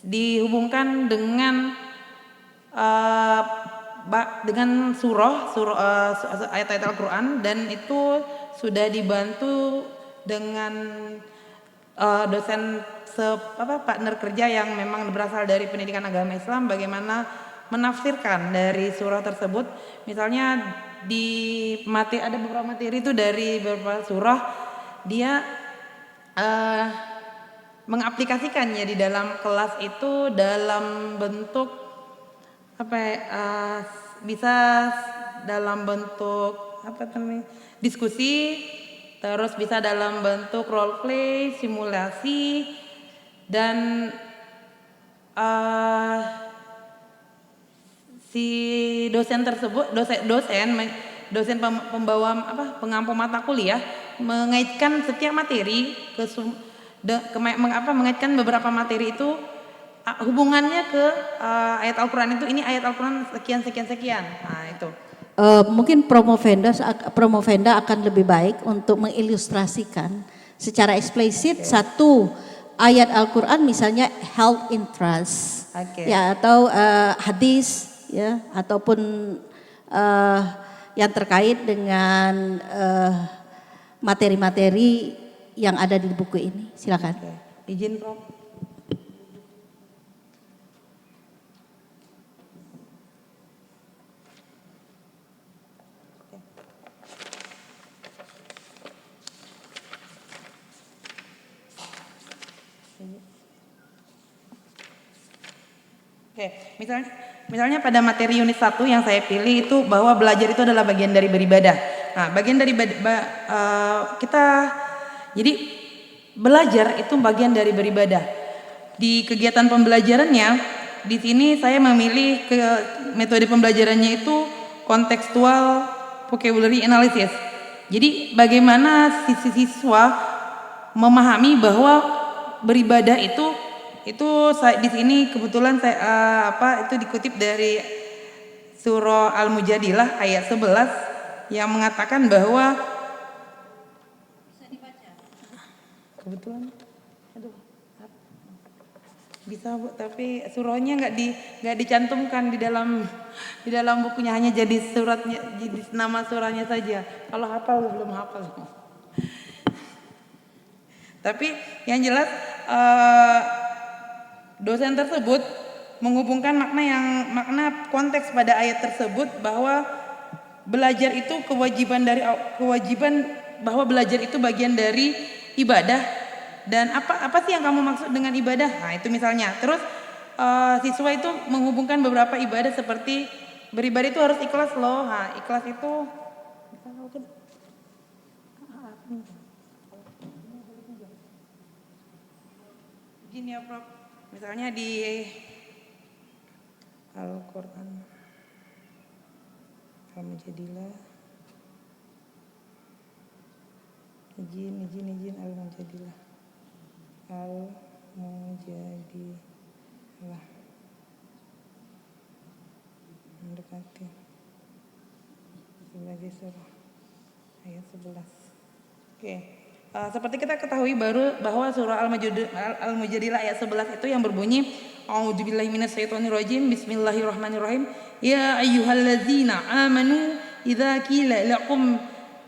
dihubungkan dengan surah ayat-ayat Al-Quran, dan itu sudah dibantu dengan dosen partner kerja yang memang berasal dari pendidikan agama Islam, bagaimana menafsirkan dari surah tersebut. Misalnya ada beberapa materi itu dari beberapa surah, dia mengaplikasikannya di dalam kelas itu dalam bentuk bisa dalam bentuk diskusi, terus bisa dalam bentuk role play, simulasi, dan si dosen tersebut, dosen pembawa pengampu mata kuliah mengaitkan setiap materi mengaitkan beberapa materi itu hubungannya ke ayat Al-Quran itu, ini ayat Al-Quran sekian. Nah itu. Mungkin Promovenda akan lebih baik untuk mengilustrasikan secara eksplisit satu ayat Al-Quran, misalnya health interest, ya, atau hadis, ya, ataupun yang terkait dengan materi-materi yang ada di buku ini. Silakan. Izin, Prof. Misalnya pada materi unit 1 yang saya pilih itu bahwa belajar itu adalah bagian dari beribadah. Nah, bagian dari jadi belajar itu bagian dari beribadah. Di kegiatan pembelajarannya, di sini saya memilih metode pembelajarannya itu kontekstual vocabulary analysis. Jadi bagaimana siswa memahami bahwa beribadah itu di sini kebetulan saya itu dikutip dari surah Al-Mujadilah ayat 11 yang mengatakan bahwa bisa dibaca. Kebetulan bisa Bu, tapi surahnya nggak dicantumkan di dalam bukunya, hanya jadi suratnya, jadi nama surahnya saja. Kalau hafal belum hafal. Tapi yang jelas dosen tersebut menghubungkan makna konteks pada ayat tersebut bahwa belajar itu kewajiban bahwa belajar itu bagian dari ibadah. Dan apa sih yang kamu maksud dengan ibadah? Nah itu misalnya. Terus siswa itu menghubungkan beberapa ibadah seperti beribadah itu harus ikhlas loh. Nah ikhlas itu begini ya Prof. Misalnya di Al-Quran Al-Mujadilah izin Al-Mujadilah mendekati sebagai surah ayat 11. Oke. Seperti kita ketahui bahwa surah Al-Mujadilah ayat 11 itu yang berbunyi A'udzubillahi minasyaitonirrajim, bismillahirrahmanirrahim. Ya ayyuhalladzina amanu idza qila lakum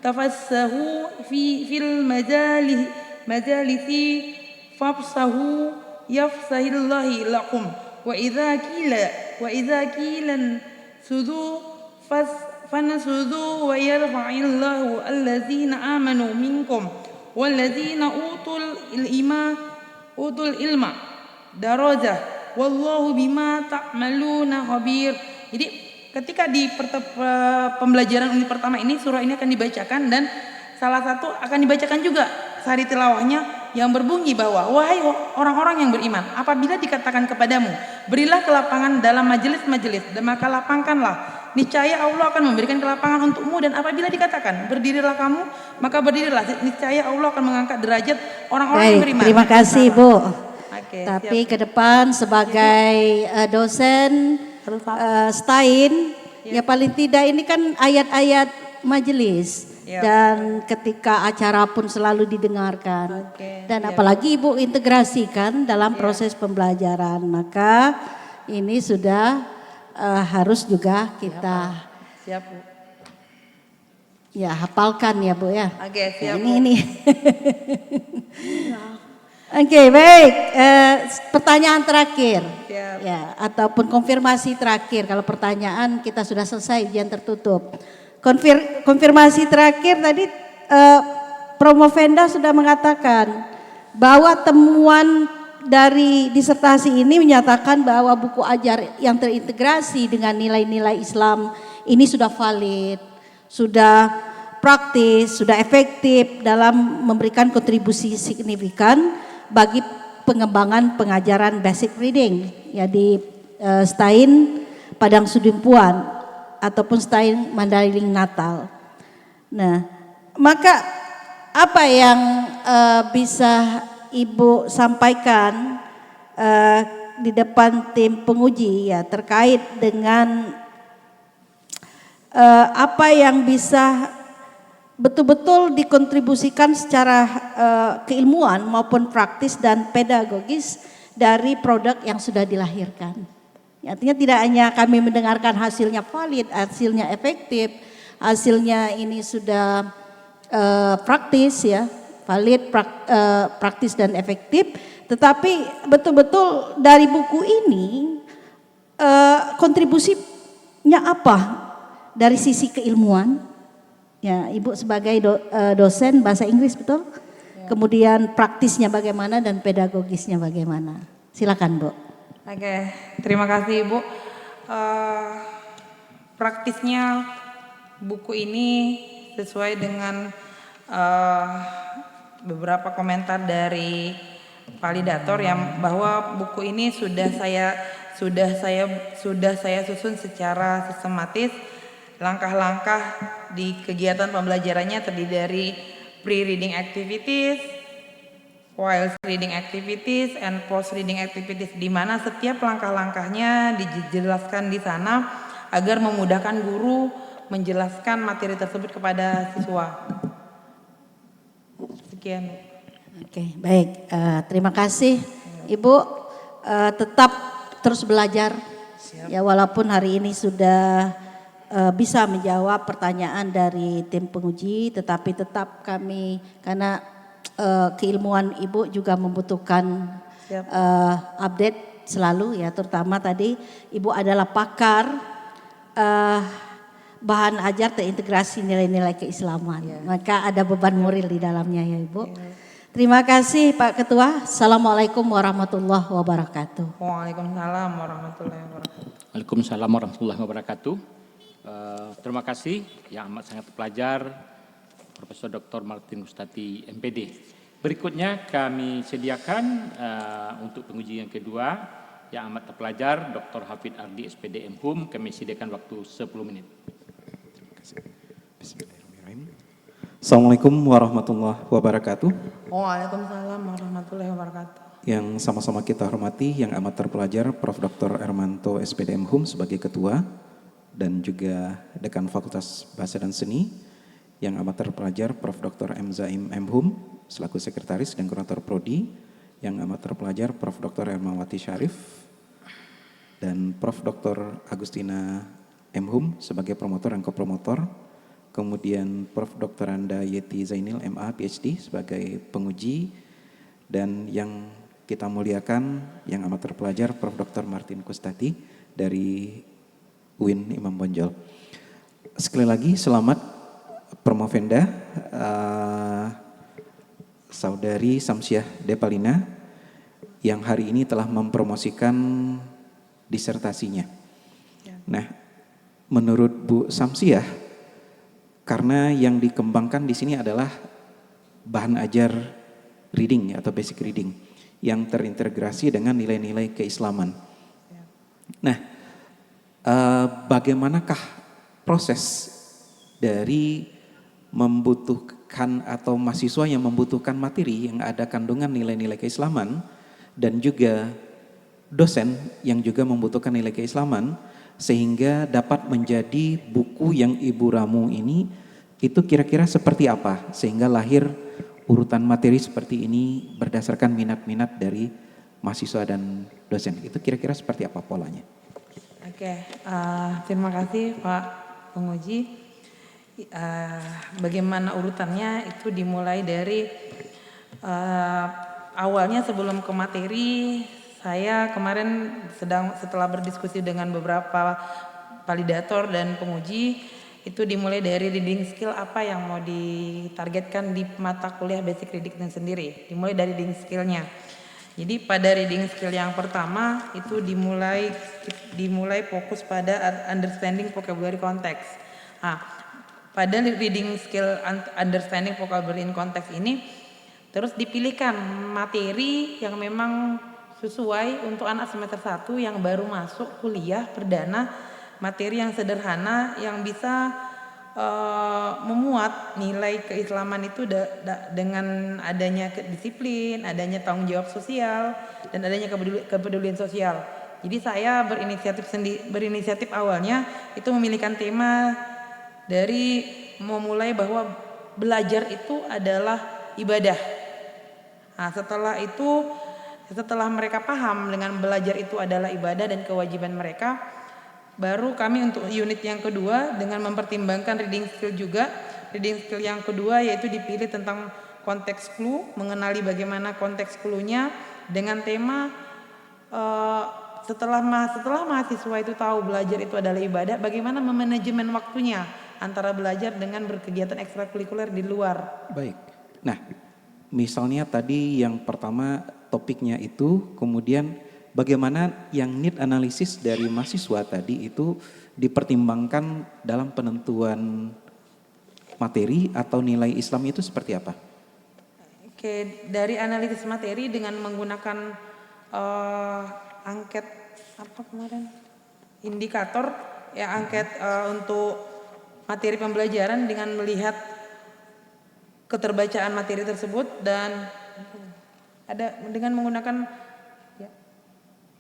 tafassahu fil majalisi fafsahu yafsahillahu lakum wa idza qila sudu fanasudu wa yarfa'illahu alladzina amanu minkum walladzina utul ilma darajah wallahu bima ta'maluna khabir. Jadi ketika di pembelajaran unit pertama ini surah ini akan dibacakan, dan salah satu akan dibacakan juga sehari tilawahnya yang berbunyi bahwa wahai orang-orang yang beriman, apabila dikatakan kepadamu berilah kelapangan dalam majelis-majelis, dan maka lapangkanlah, niscaya Allah akan memberikan kelapangan untukmu. Dan apabila dikatakan berdirilah kamu, maka berdirilah, niscaya Allah akan mengangkat derajat orang-orang yang beriman. Terima kasih Bu. Oke, tapi ke depan sebagai dosen STAIN, ya paling tidak ini kan ayat-ayat majelis. Dan ketika acara pun selalu didengarkan. Dan apalagi Ibu integrasikan dalam proses pembelajaran, maka ini sudah harus juga kita siap Bu. Ya hafalkan ya Bu ya. Oke, siap. Ini. Oke, baik. Pertanyaan terakhir, Siap. ya, ataupun konfirmasi terakhir. Kalau pertanyaan kita sudah selesai, ujian tertutup. Konfirmasi terakhir tadi, Promovenda sudah mengatakan bahwa temuan dari disertasi ini menyatakan bahwa buku ajar yang terintegrasi dengan nilai-nilai Islam ini sudah valid, sudah praktis, sudah efektif dalam memberikan kontribusi signifikan bagi pengembangan pengajaran basic reading ya di Stein Padang Sudimpuan ataupun Stein Mandailing Natal. Nah, maka apa yang bisa Ibu sampaikan di depan tim penguji ya terkait dengan apa yang bisa betul-betul dikontribusikan secara keilmuan maupun praktis dan pedagogis dari produk yang sudah dilahirkan. Artinya tidak hanya kami mendengarkan hasilnya valid, hasilnya efektif, hasilnya ini sudah praktis ya, valid, praktis dan efektif, tetapi betul-betul dari buku ini kontribusinya apa dari sisi keilmuan. Ya, Ibu sebagai dosen bahasa Inggris betul? Ya. Kemudian praktisnya bagaimana dan pedagogisnya bagaimana? Silakan, Bu. Oke, terima kasih Ibu. Praktisnya buku ini sesuai dengan beberapa komentar dari validator yang bahwa buku ini sudah saya susun secara sistematis. Langkah-langkah di kegiatan pembelajarannya terdiri dari pre-reading activities, while reading activities, and post-reading activities, di mana setiap langkah-langkahnya dijelaskan di sana agar memudahkan guru menjelaskan materi tersebut kepada siswa. Sekian. Oke, baik. Terima kasih, Ibu. Tetap terus belajar. Siap. Ya, walaupun hari ini sudah bisa menjawab pertanyaan dari tim penguji, tetapi tetap kami karena keilmuan Ibu juga membutuhkan update selalu ya, terutama tadi Ibu adalah pakar bahan ajar terintegrasi nilai-nilai keislaman, maka ada beban moral di dalamnya ya Ibu. Terima kasih Pak Ketua. Assalamualaikum warahmatullahi wabarakatuh. Waalaikumsalam warahmatullahi wabarakatuh. Waalaikumsalam warahmatullahi wabarakatuh. Terima kasih yang amat sangat terpelajar Profesor Dr. Martin Gustati MPD. Berikutnya kami sediakan untuk penguji yang kedua yang amat terpelajar Dr. Hafid Ardi SPD MHUM. Kami sediakan waktu 10 menit. Bismillahirrahmanirrahim. Assalamualaikum warahmatullahi wabarakatuh. Waalaikumsalam warahmatullahi wabarakatuh. Yang sama-sama kita hormati yang amat terpelajar Prof. Dr. Ermanto SPD MHUM sebagai ketua, dan juga Dekan Fakultas Bahasa dan Seni yang amat terpelajar Prof. Dr. M. Zaim MHUM selaku Sekretaris dan Kurator Prodi, yang amat terpelajar Prof. Dr. Ermawati Syarif dan Prof. Dr. Agustina MHUM sebagai promotor dan kopromotor, kemudian Prof. Dr. Anda Yeti Zainil MA PhD sebagai penguji, dan yang kita muliakan yang amat terpelajar Prof. Dr. Martin Gustati dari UIN Imam Bonjol. Sekali lagi selamat Promovenda Saudari Samsiah Depalina yang hari ini telah mempromosikan disertasinya. Nah, menurut Bu Samsiah, karena yang dikembangkan di sini adalah bahan ajar reading atau basic reading yang terintegrasi dengan nilai-nilai keislaman. Nah, bagaimanakah proses dari membutuhkan atau mahasiswa yang membutuhkan materi yang ada kandungan nilai-nilai keislaman dan juga dosen yang juga membutuhkan nilai keislaman sehingga dapat menjadi buku yang Ibu ramu ini itu kira-kira seperti apa sehingga lahir urutan materi seperti ini berdasarkan minat-minat dari mahasiswa dan dosen. Itu kira-kira seperti apa polanya? Oke, terima kasih Pak penguji. Bagaimana urutannya itu dimulai dari awalnya sebelum ke materi, saya kemarin setelah berdiskusi dengan beberapa validator dan penguji, itu dimulai dari reading skill apa yang mau ditargetkan di mata kuliah basic reading sendiri. Dimulai dari reading skillnya. Jadi pada reading skill yang pertama itu dimulai fokus pada understanding vocabulary context. Nah, pada reading skill understanding vocabulary in context ini terus dipilihkan materi yang memang sesuai untuk anak semester 1 yang baru masuk kuliah perdana, materi yang sederhana yang bisa memuat nilai keislaman itu dengan adanya disiplin, adanya tanggung jawab sosial, dan adanya kepedulian sosial. Jadi saya berinisiatif awalnya itu memilihkan tema dari memulai bahwa belajar itu adalah ibadah. Nah, setelah mereka paham dengan belajar itu adalah ibadah dan kewajiban mereka, baru kami untuk unit yang kedua dengan mempertimbangkan reading skill juga. Reading skill yang kedua yaitu dipilih tentang konteks clue, mengenali bagaimana konteks clue-nya dengan tema setelah mahasiswa itu tahu belajar itu adalah ibadah, bagaimana memanajemen waktunya antara belajar dengan berkegiatan ekstrakurikuler di luar. Baik. Nah, misalnya tadi yang pertama topiknya itu, kemudian bagaimana yang need analisis dari mahasiswa tadi itu dipertimbangkan dalam penentuan materi atau nilai Islam itu seperti apa? Oke, dari analisis materi dengan menggunakan angket apa kemarin? Indikator ya, angket untuk materi pembelajaran dengan melihat keterbacaan materi tersebut dan ada dengan menggunakan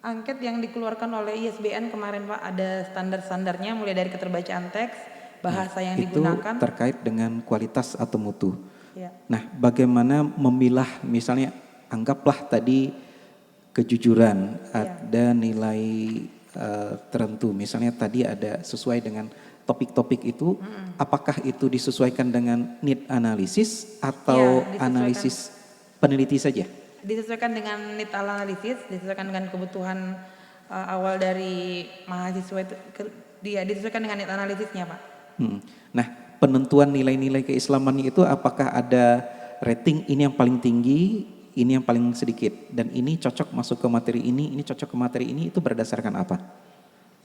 angket yang dikeluarkan oleh ISBN kemarin Pak, ada standar-standarnya mulai dari keterbacaan teks, bahasa yang digunakan. Itu terkait dengan kualitas atau mutu. Ya. Nah, bagaimana memilah misalnya anggaplah tadi kejujuran, ada nilai tertentu, misalnya tadi ada sesuai dengan topik-topik itu, apakah itu disesuaikan dengan need analisis atau analisis peneliti saja? Disesuaikan dengan need analisis, disesuaikan dengan kebutuhan awal dari mahasiswa itu, disesuaikan dengan need analisisnya Pak. Nah, penentuan nilai-nilai keislaman itu apakah ada rating ini yang paling tinggi, ini yang paling sedikit, dan ini cocok masuk ke materi ini cocok ke materi ini, itu berdasarkan apa?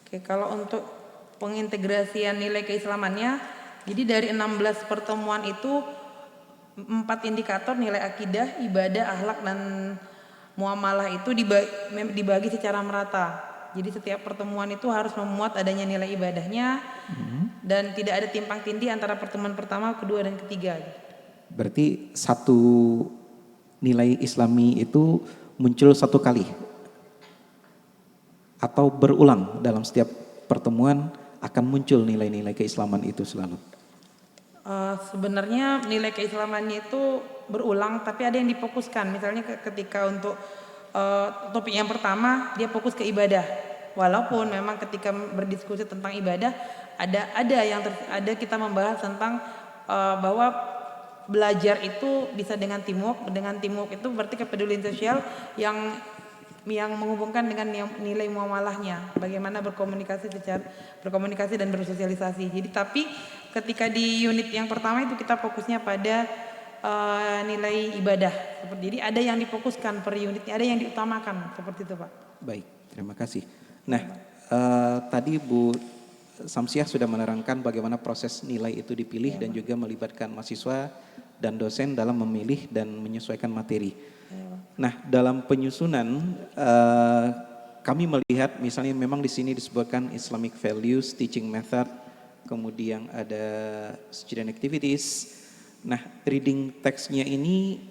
Oke, kalau untuk pengintegrasian nilai keislamannya, jadi dari 16 pertemuan itu 4 indikator nilai akidah, ibadah, akhlak, dan muamalah itu dibagi secara merata. Jadi setiap pertemuan itu harus memuat adanya nilai ibadahnya dan tidak ada timpang tindih antara pertemuan pertama, kedua, dan ketiga. Berarti satu nilai Islami itu muncul satu kali atau berulang dalam setiap pertemuan akan muncul nilai-nilai keislaman itu selalu? Sebenarnya nilai keislamannya itu berulang, tapi ada yang difokuskan. Misalnya ketika untuk topik yang pertama dia fokus ke ibadah. Walaupun memang ketika berdiskusi tentang ibadah ada kita membahas tentang bahwa belajar itu bisa dengan teamwork. Dengan teamwork itu berarti kepedulian sosial yang menghubungkan dengan nilai muamalahnya, bagaimana berkomunikasi dan bersosialisasi. Jadi tapi ketika di unit yang pertama itu kita fokusnya pada nilai ibadah. Jadi ada yang difokuskan per unitnya, ada yang diutamakan, seperti itu Pak. Baik, terima kasih. Nah, tadi Bu Samsiah sudah menerangkan bagaimana proses nilai itu dipilih dan juga melibatkan mahasiswa dan dosen dalam memilih dan menyesuaikan materi. Nah, dalam penyusunan kami melihat misalnya memang di sini disebutkan Islamic values, teaching method, kemudian ada student activities. Nah, reading teksnya ini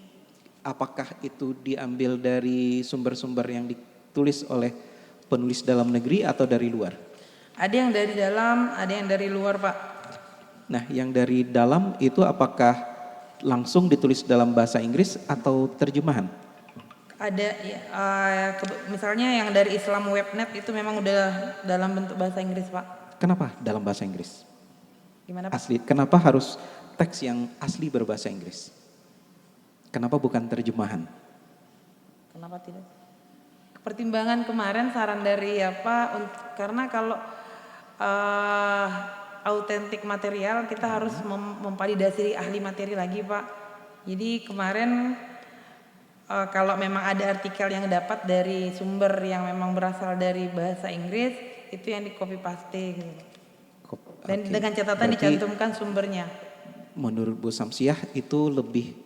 apakah itu diambil dari sumber-sumber yang ditulis oleh penulis dalam negeri atau dari luar? Ada yang dari dalam, ada yang dari luar Pak. Nah, yang dari dalam itu apakah langsung ditulis dalam bahasa Inggris atau terjemahan? Ada misalnya yang dari Islam Webnet itu memang udah dalam bentuk bahasa Inggris Pak. Kenapa dalam bahasa Inggris? Gimana Pak? Asli, kenapa harus teks yang asli berbahasa Inggris? Kenapa bukan terjemahan? Kenapa tidak? Pertimbangan kemarin saran dari karena kalau autentik material kita harus memvalidasi ahli materi lagi Pak. Jadi kemarin kalau memang ada artikel yang dapat dari sumber yang memang berasal dari bahasa Inggris, itu yang di copy paste gitu. Dan Oke. dengan catatan Berarti dicantumkan sumbernya. menurut Bu Samsiah itu lebih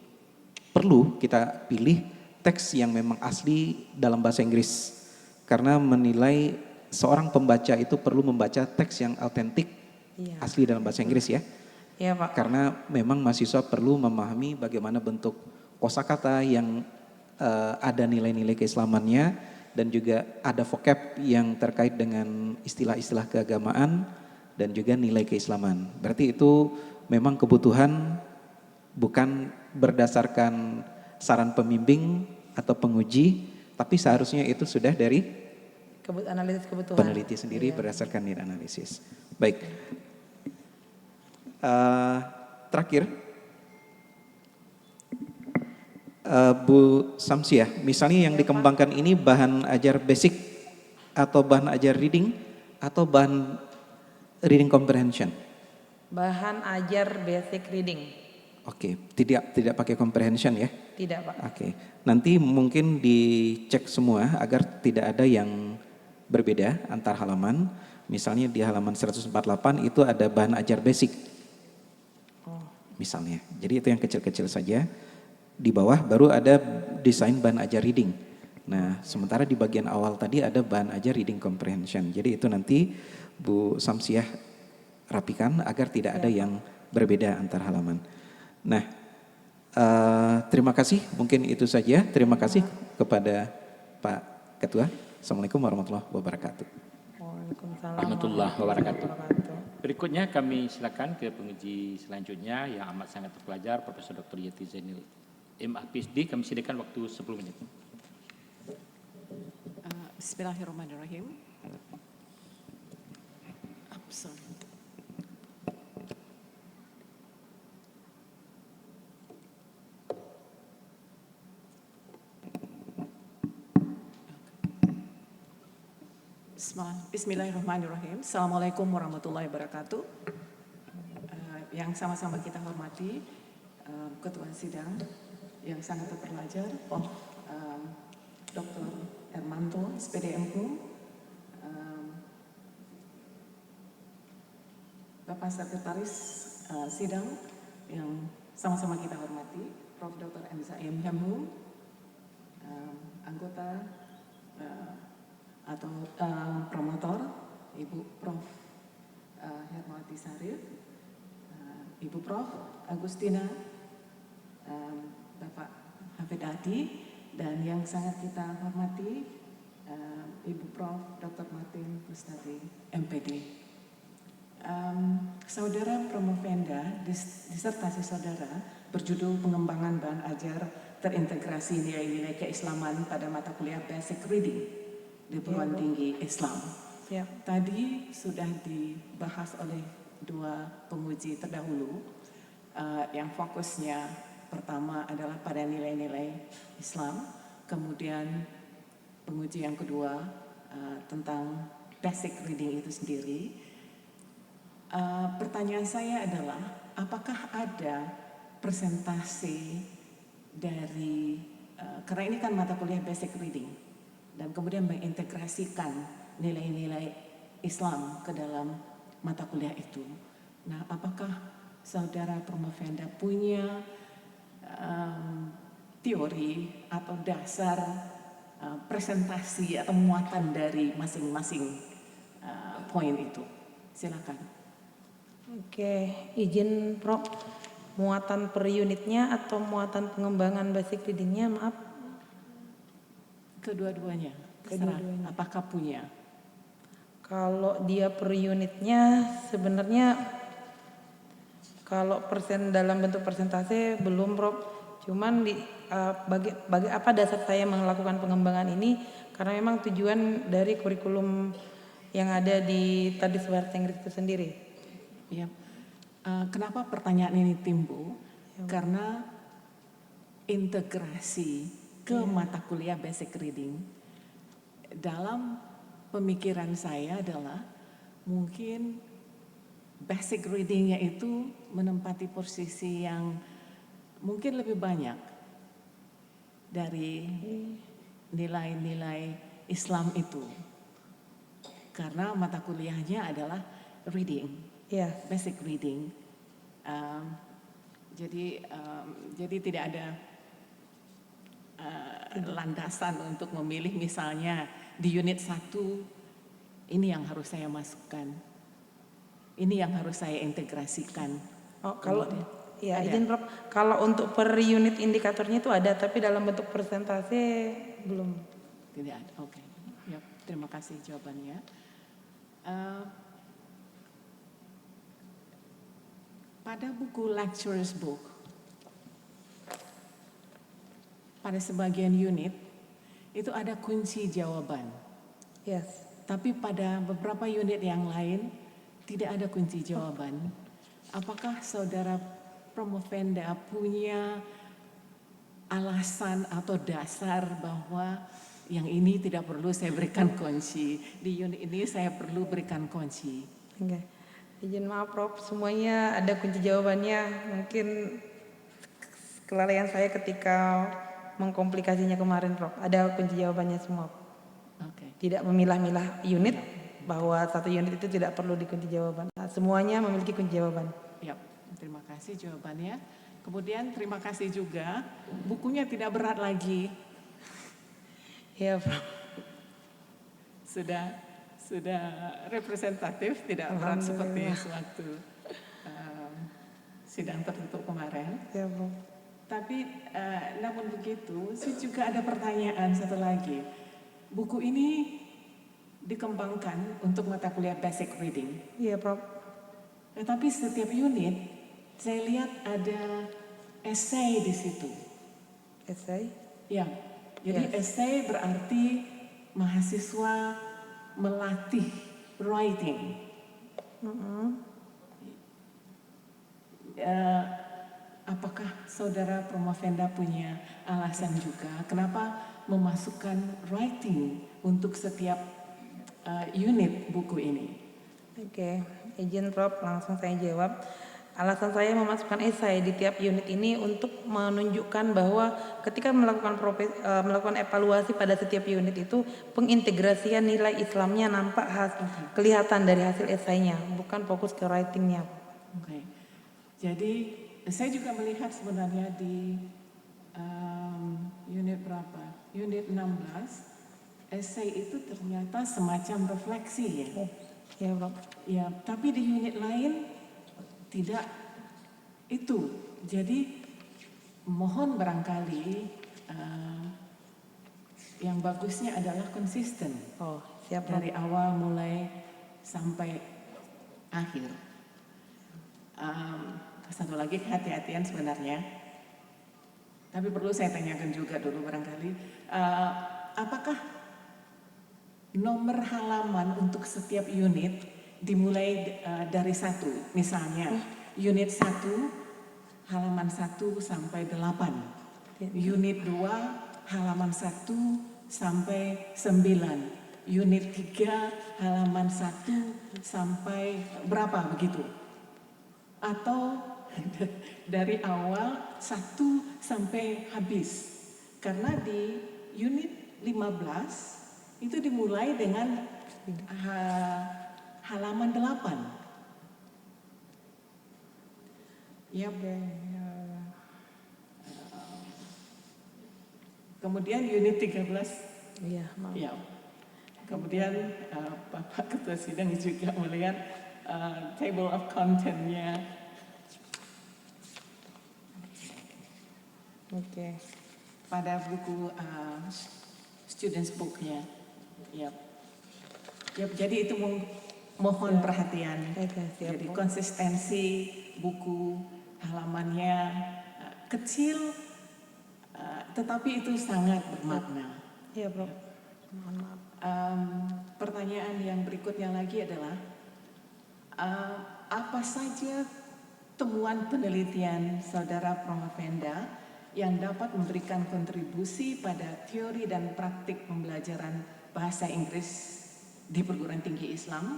perlu kita pilih teks yang memang asli dalam bahasa Inggris. Karena menilai seorang pembaca itu perlu membaca teks yang autentik Iya. asli dalam bahasa Inggris ya. Iya Pak. Karena memang mahasiswa perlu memahami bagaimana bentuk kosakata yang ada nilai-nilai keislamannya dan juga ada vocab yang terkait dengan istilah-istilah keagamaan dan juga nilai keislaman. Berarti itu memang kebutuhan bukan berdasarkan saran pembimbing atau penguji, tapi seharusnya itu sudah dari Analisis kebutuhan. peneliti sendiri Iya. berdasarkan need analisis. Baik. Terakhir, Bu Samsiah, misalnya yang dikembangkan ini bahan ajar basic atau bahan ajar reading atau bahan reading comprehension? Bahan ajar basic reading. Oke, tidak pakai comprehension ya? Tidak Pak. Oke, nanti mungkin dicek semua agar tidak ada yang berbeda antar halaman. Misalnya di halaman 148 itu ada bahan ajar basic. Misalnya, jadi itu yang kecil-kecil saja. Di bawah baru ada desain bahan ajar reading. Nah, sementara di bagian awal tadi ada bahan ajar reading comprehension. Jadi itu nanti Bu Samsiah rapikan agar tidak ada yang berbeda antar halaman. Nah, terima kasih. Mungkin itu saja. Terima kasih kepada Pak Ketua. Assalamualaikum warahmatullahi wabarakatuh. Waalaikumsalam Warahmatullahi wabarakatuh. wabarakatuh. Berikutnya kami silakan ke penguji selanjutnya yang amat sangat terpelajar, Profesor Dr. Yati Zainil MA PhD. Kami sediakan waktu 10 menit. Bismillahirrahmanirrahim. Sorry. Bismillahirrahmanirrahim. Assalamualaikum warahmatullahi wabarakatuh. Yang sama-sama kita hormati, Ketua Sidang yang sangat terpelajar, Dr. Hermanto, SPDMU, Bapak Sekretaris Sidang yang sama-sama kita hormati, Prof. Dr. M. Zaim Hemhum, anggota atau promotor, Ibu Prof. Hermawati Sarif, Ibu Prof. Agustina, Bapak Hafid Adi, dan yang sangat kita hormati Ibu Prof. Dr. Martin Mustadi, MPD. Saudara Promovenda, disertasi saudara berjudul pengembangan bahan ajar terintegrasi nilai-nilai keislaman pada mata kuliah Basic Reading di Perguruan Tinggi Islam. Tadi sudah dibahas oleh dua penguji terdahulu yang fokusnya pertama adalah pada nilai-nilai Islam, kemudian penguji yang kedua tentang basic reading itu sendiri. Pertanyaan saya adalah, apakah ada presentasi dari, karena ini kan mata kuliah basic reading, dan kemudian mengintegrasikan nilai-nilai Islam ke dalam mata kuliah itu. Nah, apakah saudara Promovenda punya teori atau dasar presentasi atau muatan dari masing-masing poin itu? Silakan. Oke, izin Prof. Muatan per unitnya atau muatan pengembangan basic readingnya, maaf. Kedua-duanya, terserah. Kedua-duanya. Apakah punya? Kalau dia per unitnya sebenarnya kalau dalam bentuk persentase belum Prof. Cuman bagi apa dasar saya melakukan pengembangan ini, karena memang tujuan dari kurikulum yang ada di tadi bahasa Inggris itu sendiri. Ya. Kenapa pertanyaan ini timbul? Karena integrasi ke mata kuliah basic reading, dalam pemikiran saya adalah mungkin basic readingnya itu menempati posisi yang mungkin lebih banyak dari nilai-nilai Islam itu. Karena mata kuliahnya adalah reading, basic reading. Jadi tidak ada landasan untuk memilih misalnya di unit 1 ini yang harus saya masukkan. Ini yang harus saya integrasikan. Oh, kalau izin Prof, kalau untuk per unit indikatornya itu ada, tapi dalam bentuk persentase belum. Tidak ada. Oke. Ya, terima kasih jawabannya. Pada buku lecturer's book, pada sebagian unit itu ada kunci jawaban. Yes. Tapi pada beberapa unit yang lain tidak ada kunci jawaban. Apakah saudara Promovenda punya alasan atau dasar bahwa yang ini tidak perlu saya berikan kunci, di unit ini saya perlu berikan kunci? Oke. Izin maaf Prof, semuanya ada kunci jawabannya. Mungkin kelalaian saya ketika mengkomplikasinya kemarin Prof. Ada kunci jawabannya semua. Oke. Tidak memilah-milah unit bahwa satu unit itu tidak perlu dikunci jawaban. Nah, semuanya memiliki kunci jawaban. Ya, terima kasih jawabannya. Kemudian terima kasih juga bukunya tidak berat lagi. Ya Prof. Sudah representatif, tidak berat seperti sewaktu sidang tertutup kemarin. Ya Prof. Tapi namun begitu, saya juga ada pertanyaan satu lagi. Buku ini dikembangkan untuk mata kuliah basic reading. Iya Prof. Tetapi setiap unit saya lihat ada essay di situ. Essay? Ya, jadi essay berarti mahasiswa melatih writing. Apakah saudara Promovenda punya alasan juga kenapa memasukkan writing untuk setiap unit buku ini? Oke, izin Prof, langsung saya jawab. Alasan saya memasukkan esai di tiap unit ini untuk menunjukkan bahwa ketika melakukan evaluasi pada setiap unit itu pengintegrasian nilai Islamnya nampak kelihatan dari hasil esainya, bukan fokus ke writingnya. Oke. Jadi saya juga melihat sebenarnya di unit berapa? Unit 16, esai itu ternyata semacam refleksi ya. Ya, Prof. Ya, tapi di unit lain tidak itu. Jadi mohon barangkali yang bagusnya adalah konsisten. Oh, siap. Dari awal mulai sampai akhir. Satu lagi kehati-hatian sebenarnya. Tapi perlu saya tanyakan juga dulu barangkali. Apakah nomor halaman untuk setiap unit dimulai dari 1? Misalnya unit 1 halaman 1 sampai 8. Unit 2 halaman 1 sampai 9. Unit 3 halaman 1 sampai berapa begitu? Atau dari awal 1 sampai habis. Karena di unit 15 itu dimulai dengan halaman 8. Ya. Kemudian unit 13. Iya, maaf. Ya. Kemudian Bapak Ketua Sidang juga melihat table of content-nya. Oke. Pada buku students book-nya. Ya. Ya, jadi itu mohon perhatian. Jadi konsistensi buku halamannya kecil, tetapi itu sangat bermakna. Iya, Prof. Mohon maaf. Pertanyaan yang berikutnya lagi adalah apa saja temuan penelitian saudara Promovenda yang dapat memberikan kontribusi pada teori dan praktik pembelajaran bahasa Inggris di perguruan tinggi Islam,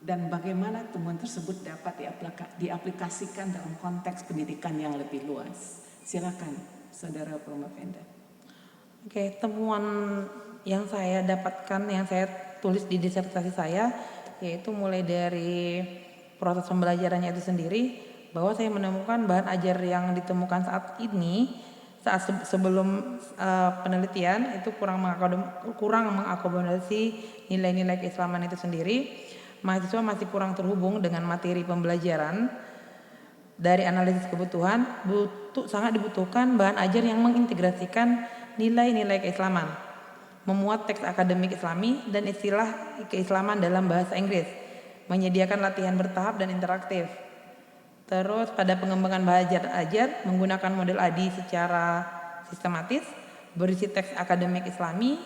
dan bagaimana temuan tersebut dapat diaplikasikan dalam konteks pendidikan yang lebih luas. Silakan, Saudara Promopenda. Oke, temuan yang saya dapatkan, yang saya tulis di disertasi saya, yaitu mulai dari proses pembelajarannya itu sendiri, bahwa saya menemukan bahan ajar yang ditemukan saat ini, sebelum penelitian itu kurang mengakomodasi nilai-nilai keislaman itu sendiri. Mahasiswa masih kurang terhubung dengan materi pembelajaran. Dari analisis kebutuhan, sangat dibutuhkan bahan ajar yang mengintegrasikan nilai-nilai keislaman, memuat teks akademik Islami dan istilah keislaman dalam bahasa Inggris, menyediakan latihan bertahap dan interaktif. Terus pada pengembangan bahasa ajar menggunakan model ADI secara sistematis, berisi teks akademik Islami,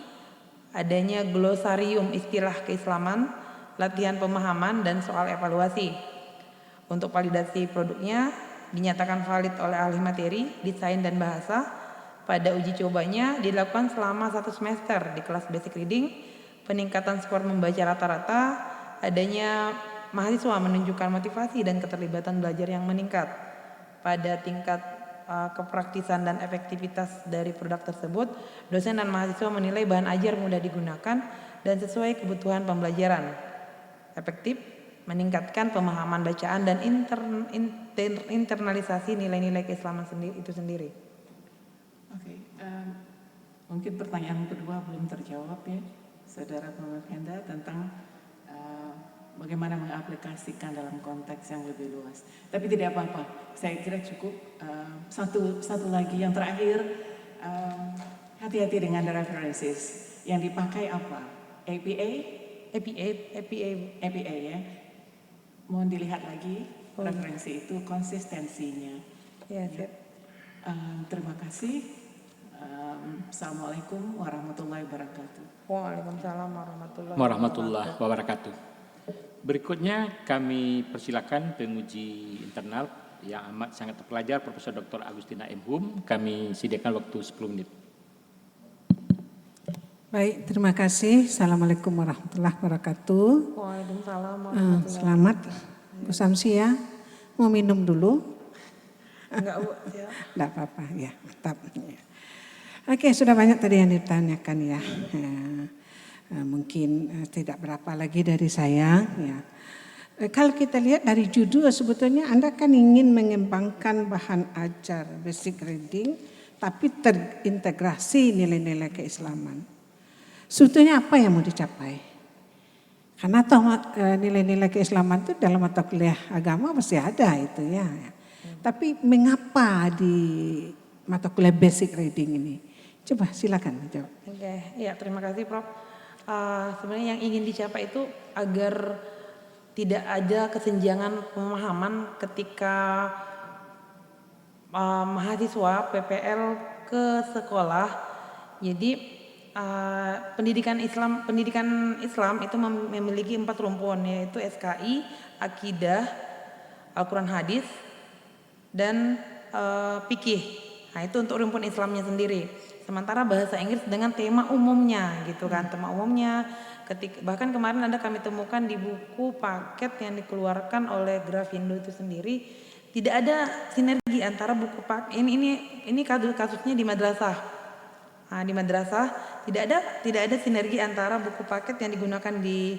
adanya glosarium istilah keislaman, latihan pemahaman dan soal evaluasi. Untuk validasi produknya dinyatakan valid oleh ahli materi, desain dan bahasa. Pada uji cobanya dilakukan selama 1 semester di kelas basic reading, peningkatan skor membaca rata-rata, adanya mahasiswa menunjukkan motivasi dan keterlibatan belajar yang meningkat. Pada tingkat kepraktisan dan efektivitas dari produk tersebut, dosen dan mahasiswa menilai bahan ajar mudah digunakan dan sesuai kebutuhan pembelajaran. Efektif, meningkatkan pemahaman bacaan dan internalisasi nilai-nilai keislaman itu sendiri. Oke, mungkin pertanyaan kedua belum terjawab ya, Saudara Promopenda, tentang bagaimana mengaplikasikan dalam konteks yang lebih luas. Tapi tidak apa-apa, saya kira cukup. Satu lagi yang terakhir, hati-hati dengan references. Yang dipakai apa? APA ya. Mohon dilihat lagi referensi itu, konsistensinya. Ya, siap. Terima kasih. Assalamualaikum warahmatullahi wabarakatuh. Waalaikumsalam warahmatullahi wabarakatuh. Berikutnya kami persilakan penguji internal yang amat sangat terpelajar, Profesor Dr. Agustina M. Hum. Kami sediakan waktu 10 menit. Baik, terima kasih. Assalamualaikum warahmatullahi wabarakatuh. Waalaikumsalam warahmatullahi Selamat, Bu Samsia. Mau minum dulu? Enggak, Bu. Ya. Enggak apa-apa, ya. Mantap. Ya. Oke, sudah banyak tadi yang ditanyakan ya. Mungkin tidak berapa lagi dari saya. Ya. Kalau kita lihat dari judul, sebetulnya Anda kan ingin mengembangkan bahan ajar basic reading, tapi terintegrasi nilai-nilai keislaman. Sebetulnya apa yang mau dicapai? Karena toh nilai-nilai keislaman itu dalam mata kuliah agama pasti ada itu ya. Tapi mengapa di mata kuliah basic reading ini? Coba silakan jawab. Oke, ya terima kasih Prof. Sebenarnya yang ingin dicapai itu agar tidak ada kesenjangan pemahaman ketika mahasiswa PPL ke sekolah. Jadi pendidikan Islam itu memiliki 4 rumpun, yaitu SKI, akidah, Al-Quran hadis, dan fikih. Nah itu untuk rumpun Islamnya sendiri. Sementara bahasa Inggris dengan tema umumnya gitu kan, tema umumnya. Bahkan kemarin kami temukan di buku paket yang dikeluarkan oleh Grafindo itu sendiri, tidak ada sinergi antara buku paket ini kasusnya di madrasah. Nah, di madrasah tidak ada sinergi antara buku paket yang digunakan di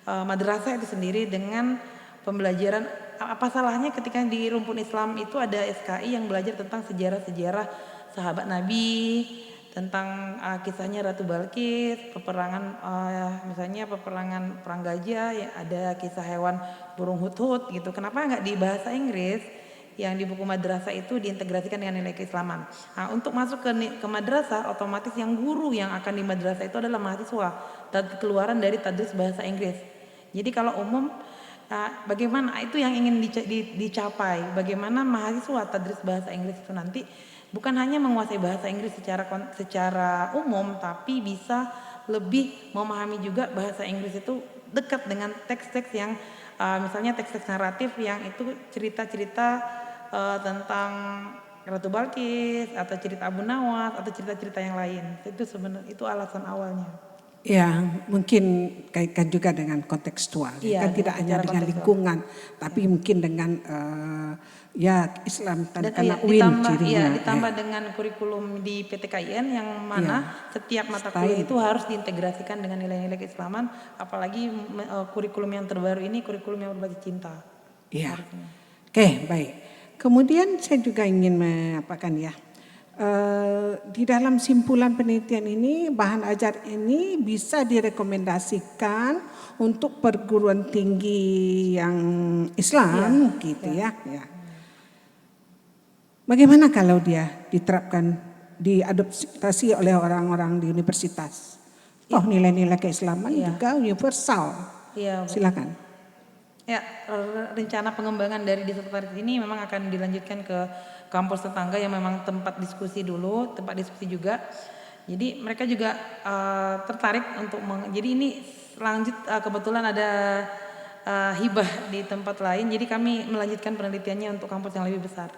madrasah itu sendiri dengan pembelajaran. Apa salahnya ketika di rumpun Islam itu ada SKI yang belajar tentang sejarah-sejarah sahabat Nabi, tentang kisahnya Ratu Balkis, peperangan misalnya peperangan Perang Gajah, ya ada kisah hewan burung hut-hut gitu. Kenapa nggak di bahasa Inggris yang di buku madrasah itu diintegrasikan dengan nilai keislaman? Nah, untuk masuk ke madrasah, otomatis yang guru yang akan di madrasah itu adalah mahasiswa, keluaran dari tadris bahasa Inggris. Jadi kalau umum, bagaimana itu yang ingin dicapai? Bagaimana mahasiswa tadris bahasa Inggris itu nanti bukan hanya menguasai bahasa Inggris secara umum, tapi bisa lebih memahami juga bahasa Inggris itu dekat dengan teks-teks yang misalnya teks-teks naratif yang itu cerita-cerita tentang Ratu Balkis atau cerita Abu Nawas atau cerita-cerita yang lain. Itu sebenarnya itu alasan awalnya. Ya, mungkin kaitkan juga dengan kontekstual. Iya, Kan tidak hanya dengan kontekstual. lingkungan, tapi mungkin dengan ya Islam Dan Tanawin cirinya. ditambah dengan kurikulum di PTKIN yang mana setiap mata kuliah itu harus diintegrasikan dengan nilai-nilai keislaman, apalagi kurikulum yang terbaru ini kurikulum yang berbasis cinta. Iya. Oke, baik. Kemudian saya juga ingin mengapakan ya. Di dalam simpulan penelitian ini bahan ajar ini bisa direkomendasikan untuk perguruan tinggi yang Islam gitu ya. Bagaimana kalau dia diterapkan diadopsi oleh orang-orang di universitas? Toh nilai-nilai keislaman juga universal. Iya, Bu. Silakan. Ya, rencana pengembangan dari disertasi ini memang akan dilanjutkan ke kampus tetangga yang memang tempat diskusi dulu, tempat diskusi juga. Jadi mereka juga tertarik untuk jadi ini lanjut kebetulan ada hibah di tempat lain. Jadi kami melanjutkan penelitiannya untuk kampus yang lebih besar.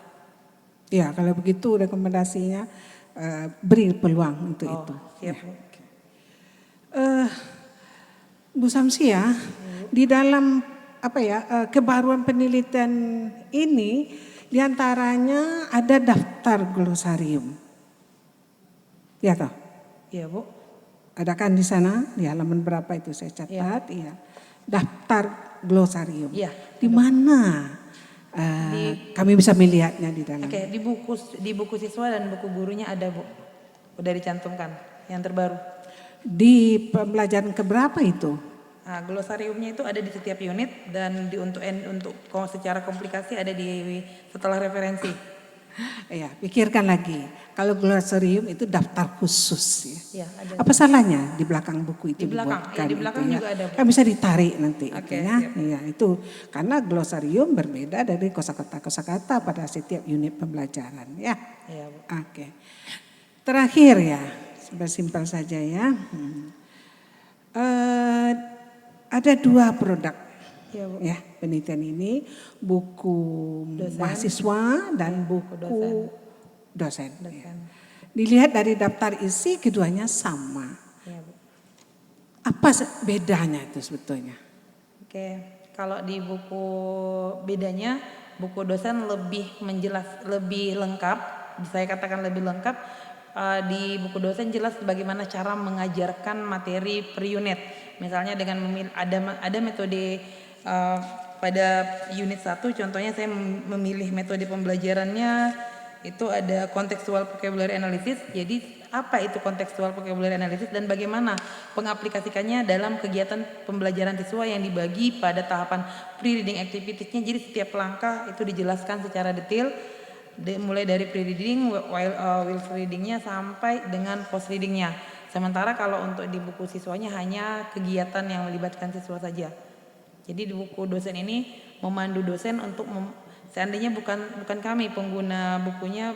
Ya, kalau begitu rekomendasinya beri peluang untuk itu. Siap. Bu Samsia, di dalam kebaruan penelitian ini diantaranya ada daftar glosarium. Ya toh? Iya, Bu. Ada kan di sana di halaman berapa itu saya catat? Iya. Daftar glosarium. Iya. Di mana kami bisa melihatnya di dalam? Oke, di buku siswa dan buku gurunya ada, Bu. Udah dicantumkan yang terbaru. Di pembelajaran keberapa itu? Nah, glosariumnya itu ada di setiap unit dan untuk secara komplikasi ada di setelah referensi. Ya, pikirkan lagi. Kalau glosarium itu daftar khusus ya. Ya, ada. Apa salahnya di belakang buku itu Di belakang, dibuatkan di belakang itu, juga ada, Bu. Kan bisa ditarik nanti Oke, itu ya. Iya, itu karena glosarium berbeda dari kosakata pada setiap unit pembelajaran ya. Iya, Bu. Oke. Terakhir ya, simpel saja ya. Ada 2 produk ya penelitian ini, buku mahasiswa dan buku dosen. Ya. Dilihat dari daftar isi keduanya sama. Ya, Bu. Apa bedanya itu sebetulnya? Oke, kalau di buku bedanya buku dosen lebih lebih lengkap, saya katakan lebih lengkap. Di buku dosen jelas bagaimana cara mengajarkan materi per unit. Misalnya dengan ada metode pada unit 1 contohnya saya memilih metode pembelajarannya itu ada contextual vocabulary analysis. Jadi apa itu contextual vocabulary analysis dan bagaimana pengaplikasikannya dalam kegiatan pembelajaran siswa yang dibagi pada tahapan pre-reading activities-nya. Jadi setiap langkah itu dijelaskan secara detail. Mulai dari pre-reading, will readingnya sampai dengan post readingnya. Sementara kalau untuk di buku siswanya hanya kegiatan yang melibatkan siswa saja. Jadi di buku dosen ini memandu dosen untuk seandainya bukan kami pengguna bukunya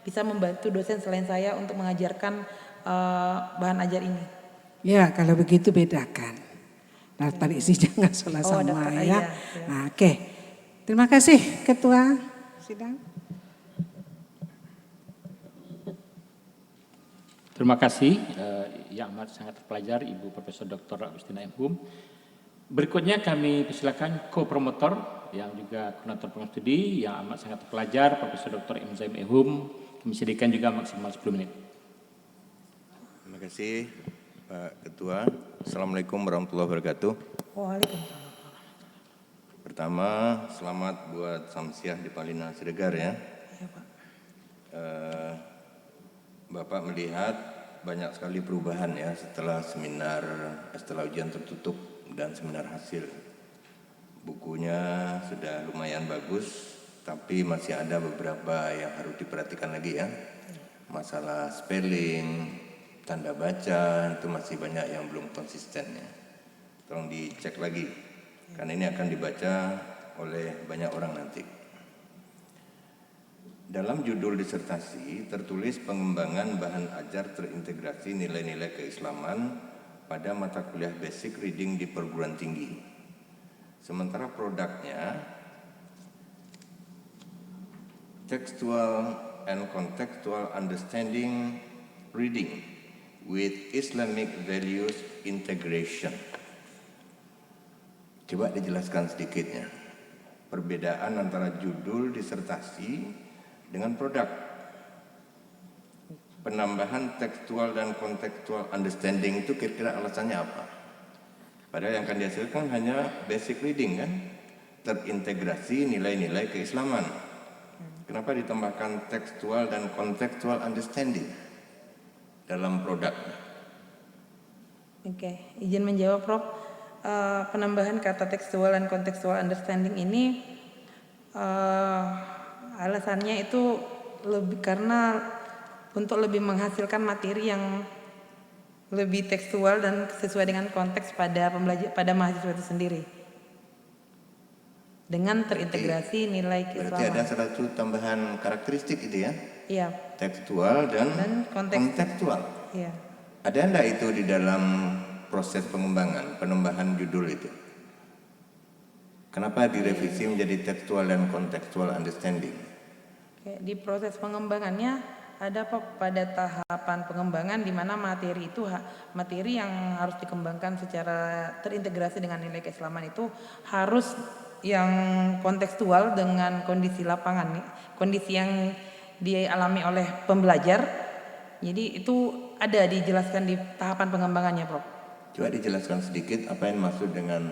bisa membantu dosen selain saya untuk mengajarkan bahan ajar ini. Ya kalau begitu bedakan. Daftar isi jangan salah sama ya. Iya. Nah, oke. Terima kasih Ketua Sidang. Terima kasih yang amat sangat terpelajar Ibu Profesor Dr. Agustina M. Hum. Berikutnya kami persilakan co-promotor yang juga koordinator program studi yang amat sangat terpelajar Profesor Dr. M. Zaim M. Hum. Kami sediakan juga maksimal 10 menit. Terima kasih Pak Ketua. Assalamualaikum warahmatullahi wabarakatuh. Waalaikumsalam. Pertama, selamat buat Samsiah di Palina Siregar ya. Iya, Pak. Bapak melihat banyak sekali perubahan ya setelah ujian tertutup dan seminar hasil. Bukunya sudah lumayan bagus, tapi masih ada beberapa yang harus diperhatikan lagi ya. Masalah spelling, tanda baca, itu masih banyak yang belum konsisten ya. Tolong dicek lagi, karena ini akan dibaca oleh banyak orang nanti. Dalam judul disertasi tertulis pengembangan bahan ajar terintegrasi nilai-nilai keislaman pada mata kuliah basic reading di perguruan tinggi. Sementara produknya textual and Contextual Understanding Reading with Islamic Values Integration. Coba dijelaskan sedikitnya perbedaan antara judul disertasi dengan produk. Penambahan tekstual dan contextual understanding itu kira-kira alasannya apa? Padahal yang akan dihasilkan hanya basic reading kan? Terintegrasi nilai-nilai keislaman. Kenapa ditambahkan tekstual dan contextual understanding dalam produk? Oke, izin menjawab Prof. Penambahan kata tekstual dan contextual understanding ini alasannya itu lebih karena untuk lebih menghasilkan materi yang lebih tekstual dan sesuai dengan konteks pada mahasiswa itu sendiri. Dengan terintegrasi nilai keislaman. Berarti ada satu tambahan karakteristik itu ya? Iya. Tekstual dan kontekstual. Iya. Ada enggak itu di dalam proses pengembangan, penambahan judul itu? Kenapa direvisi menjadi tekstual dan kontekstual understanding? Oke, di proses pengembangannya ada pada tahapan pengembangan di mana materi itu materi yang harus dikembangkan secara terintegrasi dengan nilai keislaman itu harus yang kontekstual dengan kondisi lapangan, kondisi yang dialami oleh pembelajar. Jadi itu ada dijelaskan di tahapan pengembangannya, Prof. Coba dijelaskan sedikit apa yang maksud dengan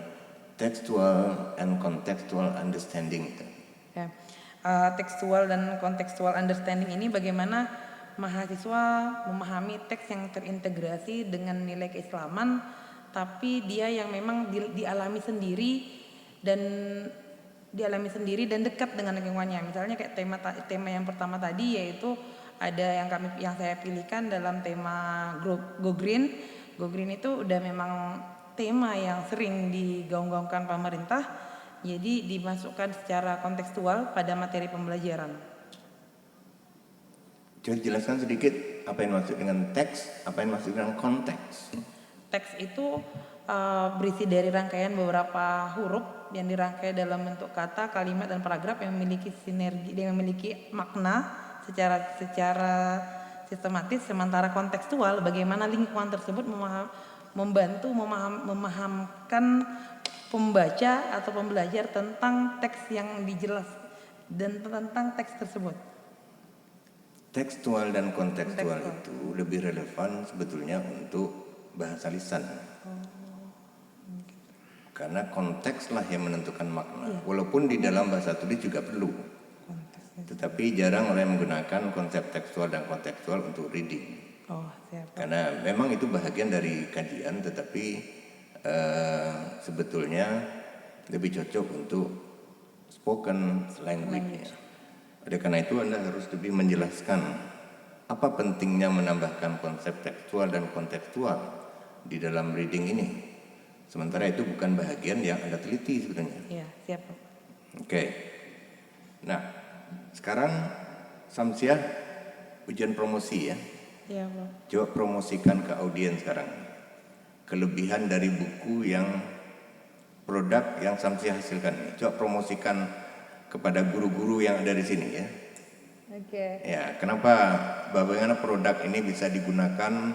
textual and contextual understanding itu. Ya. Tekstual dan kontekstual understanding ini bagaimana mahasiswa memahami teks yang terintegrasi dengan nilai keislaman, tapi dia yang memang dialami sendiri dan dekat dengan lingkungannya. Misalnya kayak tema yang pertama tadi yaitu ada yang saya pilihkan dalam tema Go Green. Go Green itu udah memang tema yang sering digaung-gaungkan pemerintah, jadi dimasukkan secara kontekstual pada materi pembelajaran. Coba jelaskan sedikit apa yang maksud dengan teks, apa yang maksud dengan konteks. Teks itu berisi dari rangkaian beberapa huruf yang dirangkai dalam bentuk kata, kalimat, dan paragraf yang memiliki sinergi, yang memiliki makna secara sistematis. Sementara kontekstual bagaimana lingkungan tersebut membantu memahamkan pembaca atau pembelajar tentang teks yang dijelas dan tentang teks tersebut. Tekstual dan kontekstual itu lebih relevan sebetulnya untuk bahasa lisan. Karena kontekslah yang menentukan makna. Walaupun di dalam bahasa tulis juga perlu. Tetapi jarang orang menggunakan konsep tekstual dan kontekstual untuk reading. Karena memang itu bahagian dari kajian, tetapi sebetulnya lebih cocok untuk spoken language. Oleh karena itu Anda harus lebih menjelaskan apa pentingnya menambahkan konsep tekstual dan kontekstual di dalam reading ini. Sementara itu bukan bahagian yang Anda teliti sebenarnya. Iya, siap. Oke. Nah, sekarang Samsiah ujian promosi ya. Iya, Pak. Coba promosikan ke audiens sekarang. Kelebihan dari buku yang produk yang Samsiah hasilkan ini. Coba promosikan kepada guru-guru yang ada di sini ya. Oke. Ya, kenapa bagaimana produk ini bisa digunakan,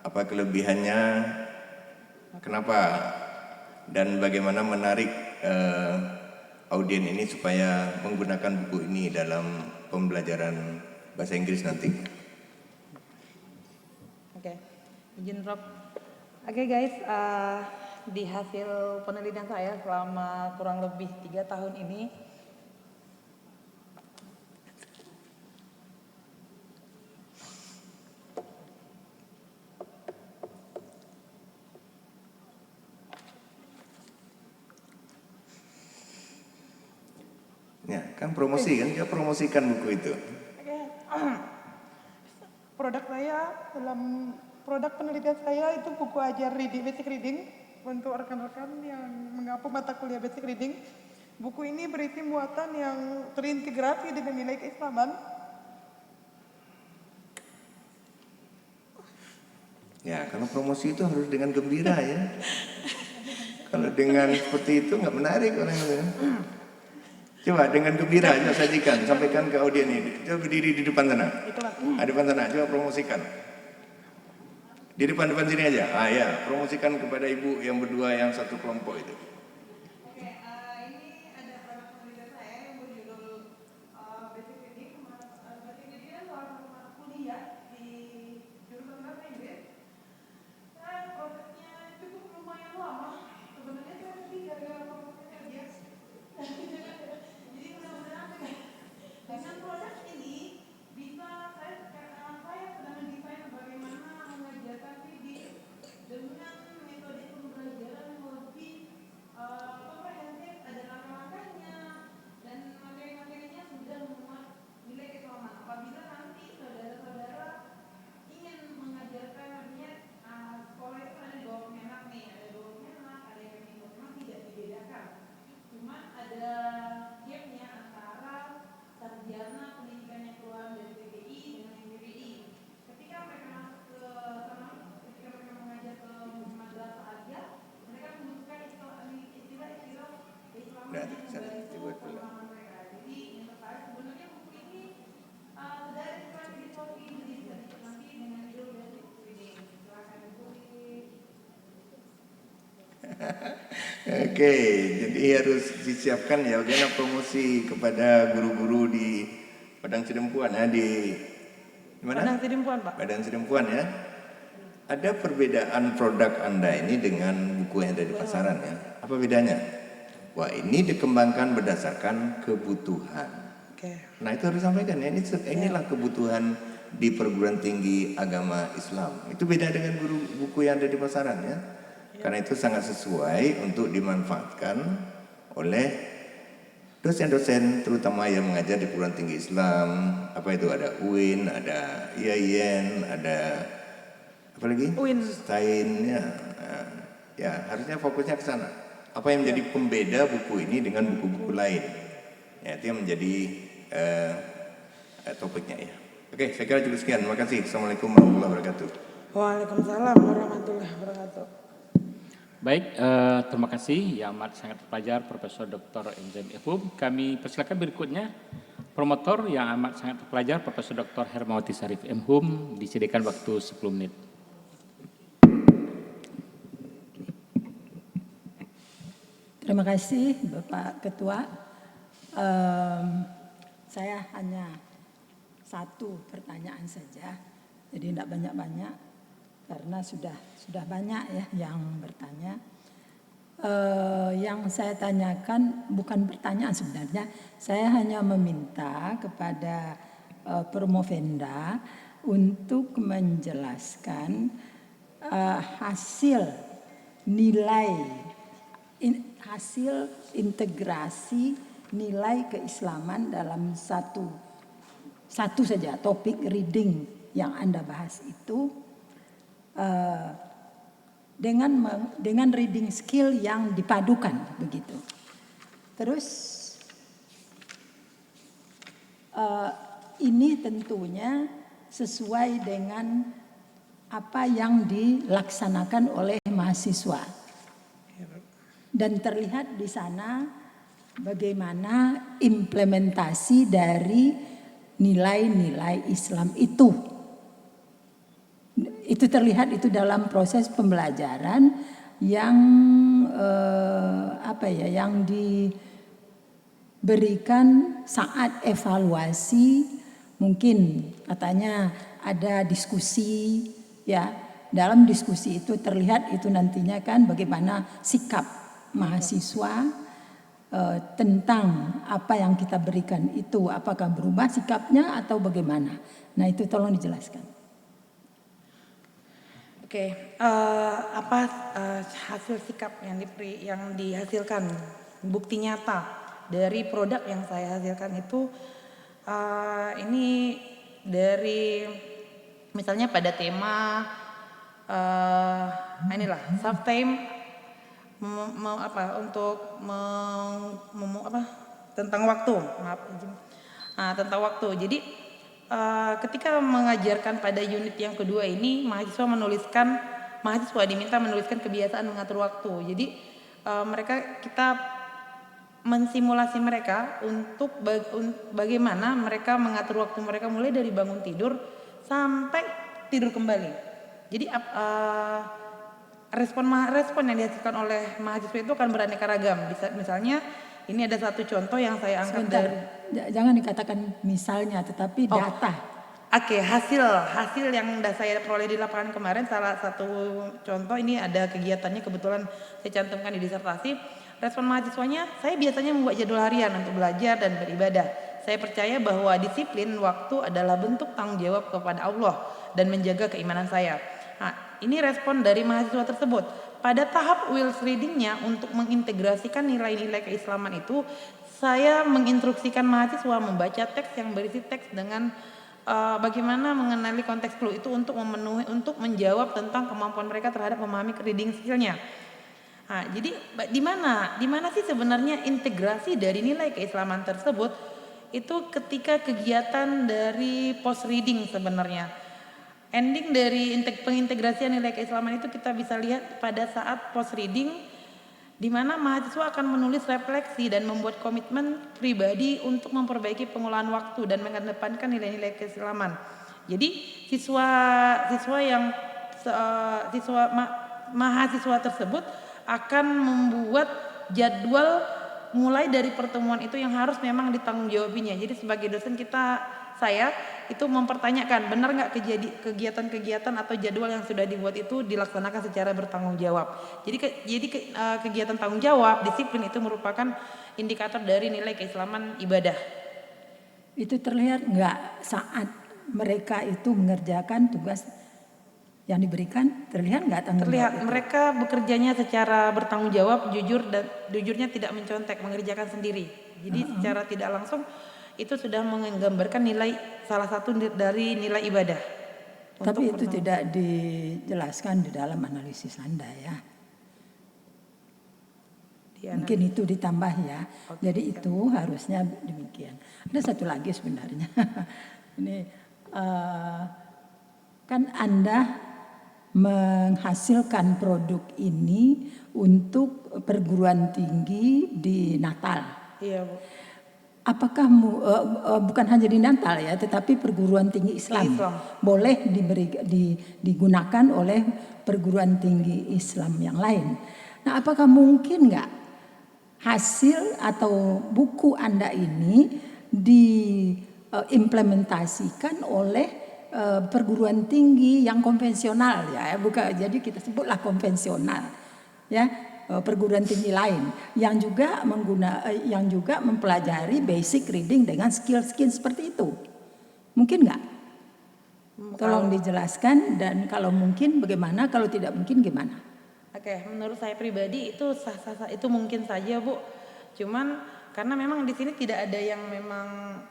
apa kelebihannya, kenapa, dan bagaimana menarik audien ini supaya menggunakan buku ini dalam pembelajaran bahasa Inggris nanti. Oke, izin Rob. Oke guys, di hasil penelitian saya selama kurang lebih 3 tahun ini, ya kan promosi kan, dia promosikan buku itu. Produk saya dalam produk penelitian saya itu buku ajar reading, basic reading untuk rekan-rekan yang mengampu mata kuliah basic reading. Buku ini berisi muatan yang terintegrasi dengan nilai keislaman. Ya, kalau promosi itu harus dengan gembira ya. Kalau dengan seperti itu nggak menarik orang itu. Coba dengan gembira coba sajikan, sampaikan ke audien ini. Coba berdiri di depan sana. Depan sana, coba promosikan. Di depan sini aja. Ya, promosikan kepada ibu yang berdua yang satu kelompok itu. Ini ada produk penelitian saya yang berjudul Basic Reading. Basic Reading adalah salah satu mata kuliah di jurusan bahasa Inggris. Prosesnya cukup lumayan lama. Sebenarnya saya sedih gara-gara prosesnya dia. Jadi mudah-mudahan dengan produk ini bisa saya sedang mendesain bagaimana mengajarkan reading dengan metode pembelajaran yang lebih komprehensif, ada langkah-langkahnya dan materi-materinya sudah memuat nilai keislaman. Apabila nanti saudara-saudara ingin mengajarkan artinya sekolah itu ada 2 kemenak nih, ada 2 kemenak, ada yang memang tidak dibedakan. Cuman ada gapnya antara sarjana pendidikan yang keluar dari PBI dengan yang PBI. Ketika mereka masuk ke sana, ketika mereka mengajar ke madrasah aja, mereka membutuhkan istilah-istilah Islam yang membantu pemahaman mereka. Jadi yang tertarik sebenarnya buku ini dari Islam filosofi Indonesia nanti dengan judul Basic Reading. Silakan ditulis. Oke, jadi harus disiapkan ya bagaimana promosi kepada guru-guru di Padang Sidempuan ya, di mana? Padang Sidempuan, Pak. Padang Sidempuan ya. Ada perbedaan produk Anda ini dengan buku yang ada di pasaran ya. Apa bedanya? Wah, ini dikembangkan berdasarkan kebutuhan. Nah, itu harus sampaikan ya. Inilah kebutuhan di perguruan tinggi agama Islam. Itu beda dengan buku yang ada di pasaran ya. Karena itu sangat sesuai untuk dimanfaatkan oleh dosen-dosen terutama yang mengajar di perguruan tinggi Islam. Apa itu, ada UIN, ada IAIN, ada apa lagi? UIN. Stein ya. Ya, harusnya fokusnya ke sana. Apa yang menjadi pembeda buku ini dengan buku-buku lain? Ya, itu yang menjadi topiknya ya. Oke, saya kira cukup sekian. Terima kasih. Assalamualaikum warahmatullahi wabarakatuh. Waalaikumsalam warahmatullahi wabarakatuh. Baik, terima kasih yang amat sangat terpelajar Profesor Dr. MZM FHUM. Kami persilakan berikutnya promotor yang amat sangat terpelajar Profesor Dr. Hermawati Sarif MHUM, disediakan waktu 10 menit. Terima kasih Bapak Ketua. Saya hanya satu pertanyaan saja, jadi tidak banyak-banyak. Karena sudah banyak ya yang bertanya. Yang saya tanyakan bukan pertanyaan sebenarnya, saya hanya meminta kepada Promovenda untuk menjelaskan hasil nilai, hasil integrasi nilai keislaman dalam satu saja topik reading yang Anda bahas itu. Dengan reading skill yang dipadukan begitu. Terus ini tentunya sesuai dengan apa yang dilaksanakan oleh mahasiswa. Dan terlihat di sana bagaimana implementasi dari nilai-nilai Islam itu. Itu terlihat itu dalam proses pembelajaran yang yang diberikan saat evaluasi, mungkin katanya ada diskusi ya. Dalam diskusi itu terlihat itu nantinya kan bagaimana sikap mahasiswa tentang apa yang kita berikan itu, apakah berubah sikapnya atau bagaimana. Nah, itu tolong dijelaskan. Oke, hasil sikap yang dihasilkan, bukti nyata dari produk yang saya hasilkan itu ini dari misalnya pada tema inilah self time tentang waktu, tentang waktu. Jadi ketika mengajarkan pada unit yang kedua ini, mahasiswa diminta menuliskan kebiasaan mengatur waktu. Jadi kita mensimulasi mereka untuk bagaimana mereka mengatur waktu mereka mulai dari bangun tidur sampai tidur kembali. Jadi respon yang dihasilkan oleh mahasiswa itu akan beraneka ragam. Misalnya ini ada satu contoh yang saya angkat dari Jangan dikatakan misalnya, tetapi data. Oke, hasil yang saya peroleh di lapangan kemarin, salah satu contoh ini ada kegiatannya kebetulan saya cantumkan di disertasi. Respon mahasiswanya, saya biasanya membuat jadwal harian untuk belajar dan beribadah. Saya percaya bahwa disiplin waktu adalah bentuk tanggung jawab kepada Allah dan menjaga keimanan saya. Nah, ini respon dari mahasiswa tersebut. Pada tahap wills readingnya untuk mengintegrasikan nilai-nilai keislaman itu, saya menginstruksikan mahasiswa membaca teks yang berisi teks dengan bagaimana mengenali konteks clue itu untuk menjawab tentang kemampuan mereka terhadap memahami reading skill-nya. Nah, jadi di mana sih sebenarnya integrasi dari nilai keislaman tersebut itu ketika kegiatan dari post reading sebenarnya. Ending dari pengintegrasian nilai keislaman itu kita bisa lihat pada saat post reading di mana mahasiswa akan menulis refleksi dan membuat komitmen pribadi untuk memperbaiki pengolahan waktu dan mengedepankan nilai-nilai keislaman. Jadi mahasiswa tersebut akan membuat jadwal mulai dari pertemuan itu yang harus memang ditanggung-jawabinya. Jadi sebagai dosen saya itu mempertanyakan benar nggak kegiatan-kegiatan atau jadwal yang sudah dibuat itu dilaksanakan secara bertanggung jawab. Jadi kegiatan tanggung jawab, disiplin itu merupakan indikator dari nilai keislaman ibadah. Itu terlihat nggak saat mereka itu mengerjakan tugas yang diberikan, terlihat nggak tanggung jawab? Terlihat mereka bekerjanya secara bertanggung jawab, jujurnya tidak mencontek, mengerjakan sendiri. Jadi secara tidak langsung itu sudah menggambarkan salah satu dari nilai ibadah. Tapi itu tidak dijelaskan di dalam analisis Anda ya. Mungkin itu ditambah ya. Jadi itu harusnya demikian. Ada satu lagi sebenarnya. Ini kan Anda menghasilkan produk ini untuk perguruan tinggi di Natal. Iya, Bu. Apakah bukan hanya di Natal ya, tetapi perguruan tinggi Islam boleh digunakan oleh perguruan tinggi Islam yang lain. Nah, apakah mungkin nggak hasil atau buku Anda ini diimplementasikan oleh perguruan tinggi yang konvensional ya, bukan, jadi kita sebutlah konvensional ya, perguruan tinggi lain yang juga mempelajari basic reading dengan skill-skill seperti itu, mungkin nggak? Tolong dijelaskan, dan kalau mungkin bagaimana, kalau tidak mungkin gimana? Oke, menurut saya pribadi itu sah-sah itu mungkin saja, Bu. Cuman karena memang di sini tidak ada yang memang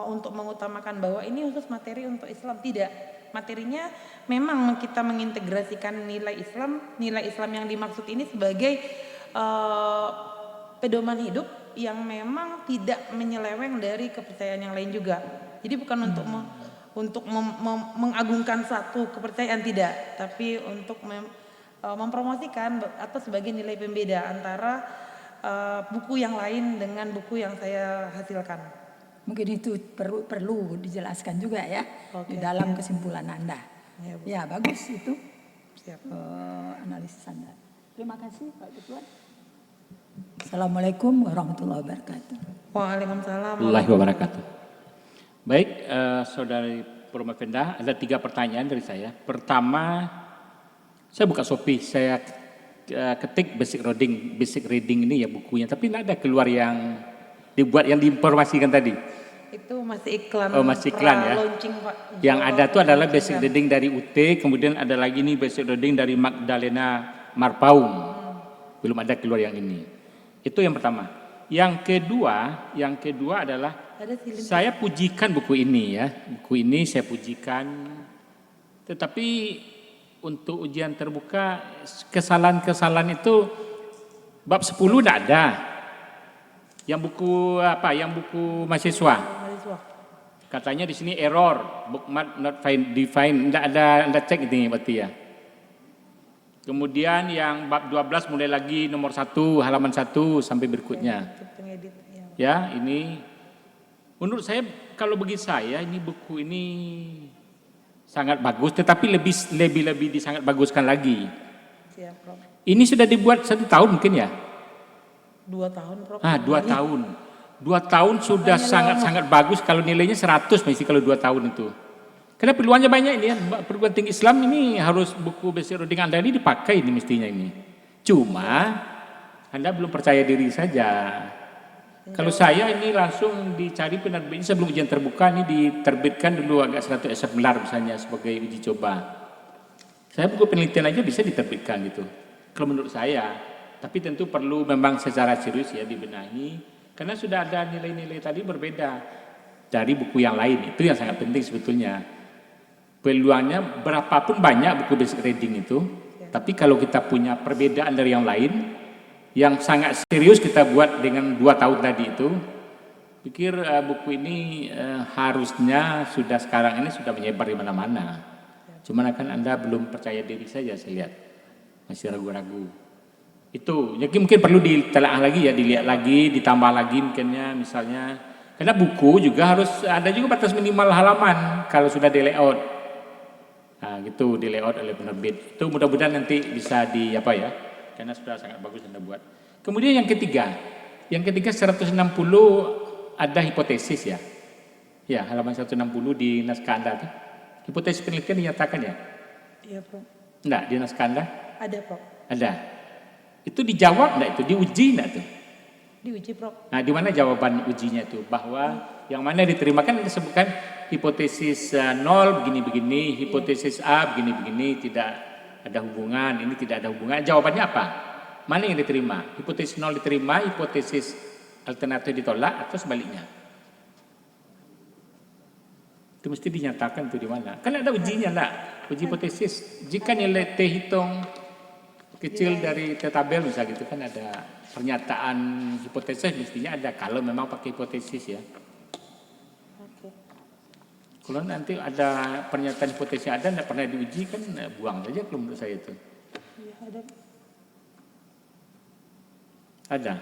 untuk mengutamakan bahwa ini khusus materi untuk Islam, tidak. Materinya memang kita mengintegrasikan nilai Islam yang dimaksud ini sebagai pedoman hidup yang memang tidak menyeleweng dari kepercayaan yang lain juga. Jadi bukan untuk mengagungkan satu kepercayaan, tidak, tapi untuk mempromosikan atau sebagai nilai pembeda antara buku yang lain dengan buku yang saya hasilkan. Mungkin itu perlu dijelaskan juga ya di dalam kesimpulan Anda. Ya, bagus itu analisis Anda. Terima kasih Pak Ketua. Assalamualaikum warahmatullahi wabarakatuh. Waalaikumsalam warahmatullahi wabarakatuh. Baik, Saudari Promofenda, ada 3 pertanyaan dari saya. Pertama, saya buka Shopee, saya ketik basic reading ini ya bukunya, tapi tidak ada keluar yang dibuat yang diinformasikan tadi. Itu masih iklan. Oh, masih iklan ya. Launching, Pak. Yang ada itu adalah basic reading dari UT, kemudian ada lagi nih basic reading dari Magdalena Marpaung. Belum ada keluar yang ini. Itu yang pertama. Yang kedua adalah saya pujikan buku ini ya. Buku ini saya pujikan. Tetapi untuk ujian terbuka kesalahan-kesalahan itu bab 10 tidak ada. Yang buku apa? Yang buku mahasiswa. Katanya di sini error, bookmark not defined. Tidak ada, Anda cek ini berarti ya. Kemudian yang bab 12 mulai lagi nomor 1 halaman 1 sampai berikutnya. Ya, ini menurut saya kalau bagi saya ini buku ini sangat bagus, tetapi lebih sangat baguskan lagi. Siap, Prof. Ini sudah dibuat 1 tahun mungkin ya? 2 tahun, Prof. 2 tahun. 2 tahun sudah sangat bagus, kalau nilainya 100 mesti kalau 2 tahun itu. Karena peluangnya banyak ini ya, perguruan tinggi Islam ini harus buku basic reading Anda ini dipakai ini mestinya ini. Cuma Anda belum percaya diri saja. Kalau saya ini langsung dicari penerbitnya sebelum ujian terbuka ini diterbitkan dulu agak 100 eksemplar misalnya sebagai uji coba. Saya buku penelitian aja bisa diterbitkan gitu. Kalau menurut saya, tapi tentu perlu memang secara serius ya dibenahi karena sudah ada nilai-nilai tadi berbeda dari buku yang lain. Itu yang sangat penting sebetulnya. Peluangnya berapapun banyak buku basic reading itu, tapi kalau kita punya perbedaan dari yang lain, yang sangat serius kita buat dengan 2 tahun tadi itu, pikir buku ini harusnya sudah sekarang ini sudah menyebar di mana-mana. Cuman kan Anda belum percaya diri saja saya lihat, masih ragu-ragu. Itu, jadi mungkin perlu ditelaah lagi ya, dilihat lagi, ditambah lagi mungkinnya misalnya, karena buku juga harus ada juga batas minimal halaman kalau sudah di layout. Nah, gitu di layout oleh penerbit. Itu mudah-mudahan nanti bisa karena sudah sangat bagus Anda buat. Kemudian yang ketiga 160 ada hipotesis ya. Ya, halaman 160 di naskah Anda tuh. Hipotesis penelitian dinyatakan ya? Iya, Prof. Enggak, di naskah Anda? Ada, Prof. Ada. Itu dijawab enggak itu? Diuji enggak tuh? Diuji, Prof. Nah, di mana jawaban ujinya itu? Bahwa yang mana diterima kan disebutkan hipotesis 0 begini-begini, hipotesis A begini-begini, tidak ada hubungan, ini tidak ada hubungan. Jawabannya apa? Mana yang diterima? Hipotesis 0 diterima, hipotesis alternatif ditolak, atau sebaliknya? Itu mesti dinyatakan itu di mana. Kan ada ujinya lah, uji hipotesis. Jika nilai T hitung kecil dari T tabel misalnya gitu kan ada pernyataan hipotesis mestinya ada kalau memang pakai hipotesis ya. Kalau nanti ada pernyataan hipotesis ada tidak pernah diuji kan buang saja kalau menurut saya itu. Iya, ada. Ada.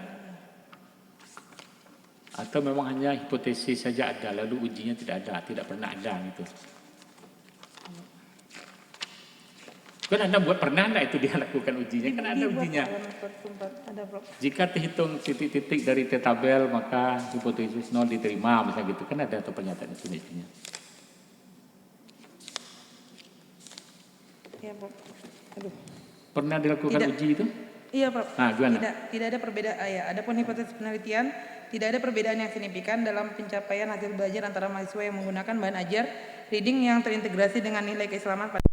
Atau memang hanya hipotesis saja ada lalu ujinya tidak ada, tidak pernah ada gitu. Kan Anda buat pernah enggak itu dia lakukan ujinya? Kan ada ujinya. Ada, Prof. Jika terhitung titik-titik dari T tabel maka hipotesis 0 diterima misalnya gitu kan ada atau pernyataan itu mestinya. Iya, Prof. Aduh. Pernah dilakukan uji itu? Iya, Prof. Nah, gimana? Tidak ada perbedaan. Adapun hipotesis penelitian tidak ada perbedaan yang signifikan dalam pencapaian hasil belajar antara mahasiswa yang menggunakan bahan ajar reading yang terintegrasi dengan nilai keislaman pada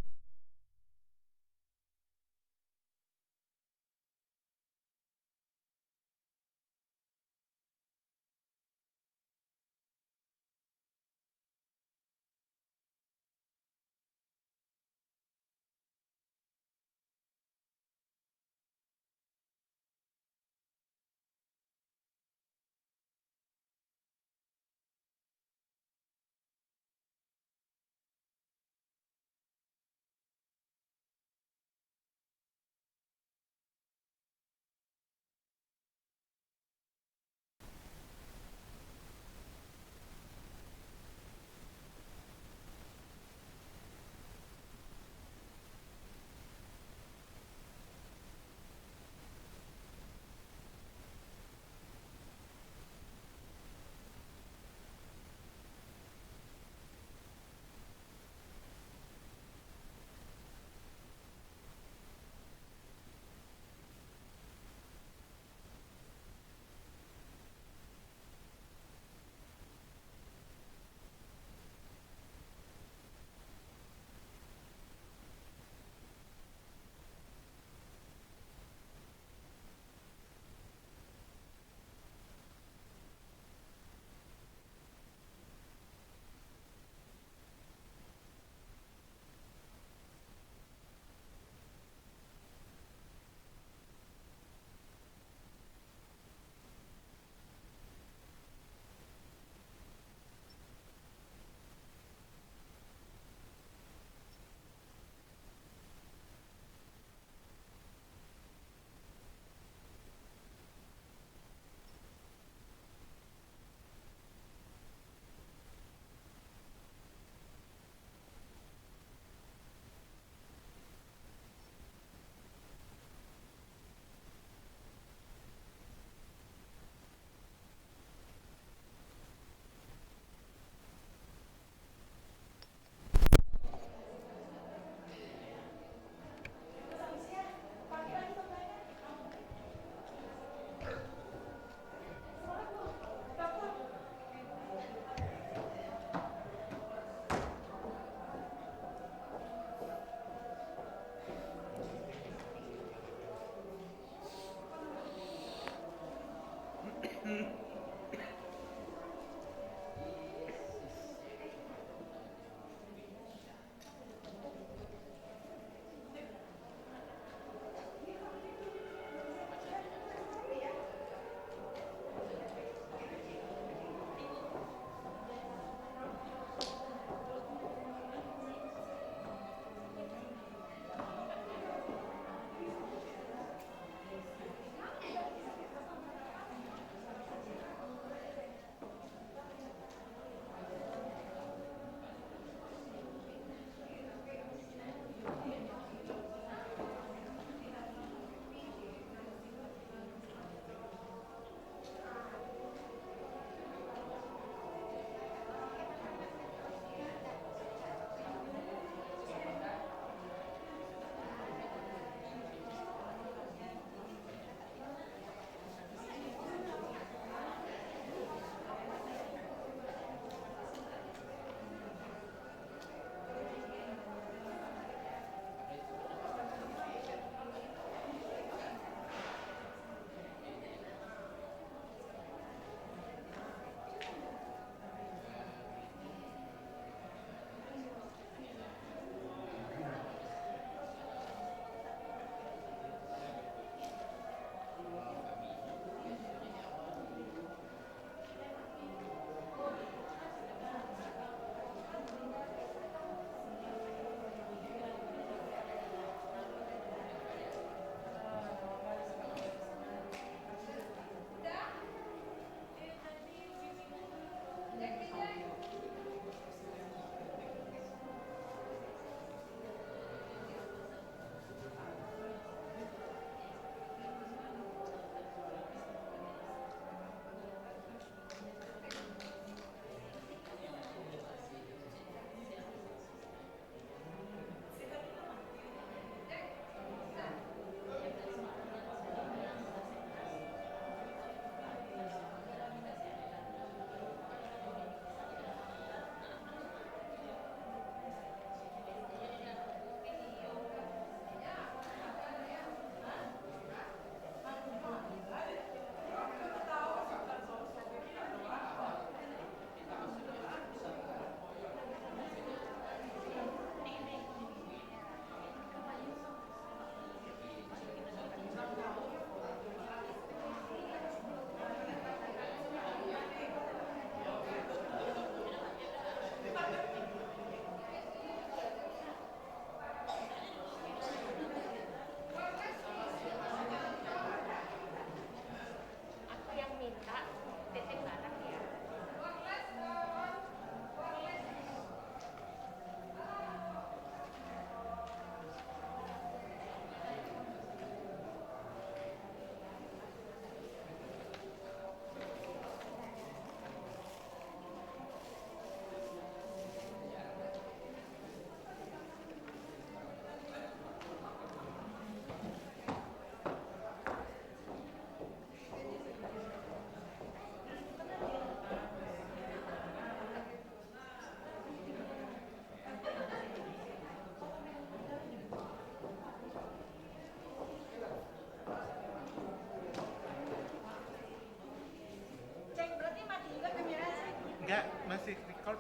Enggak, masih record.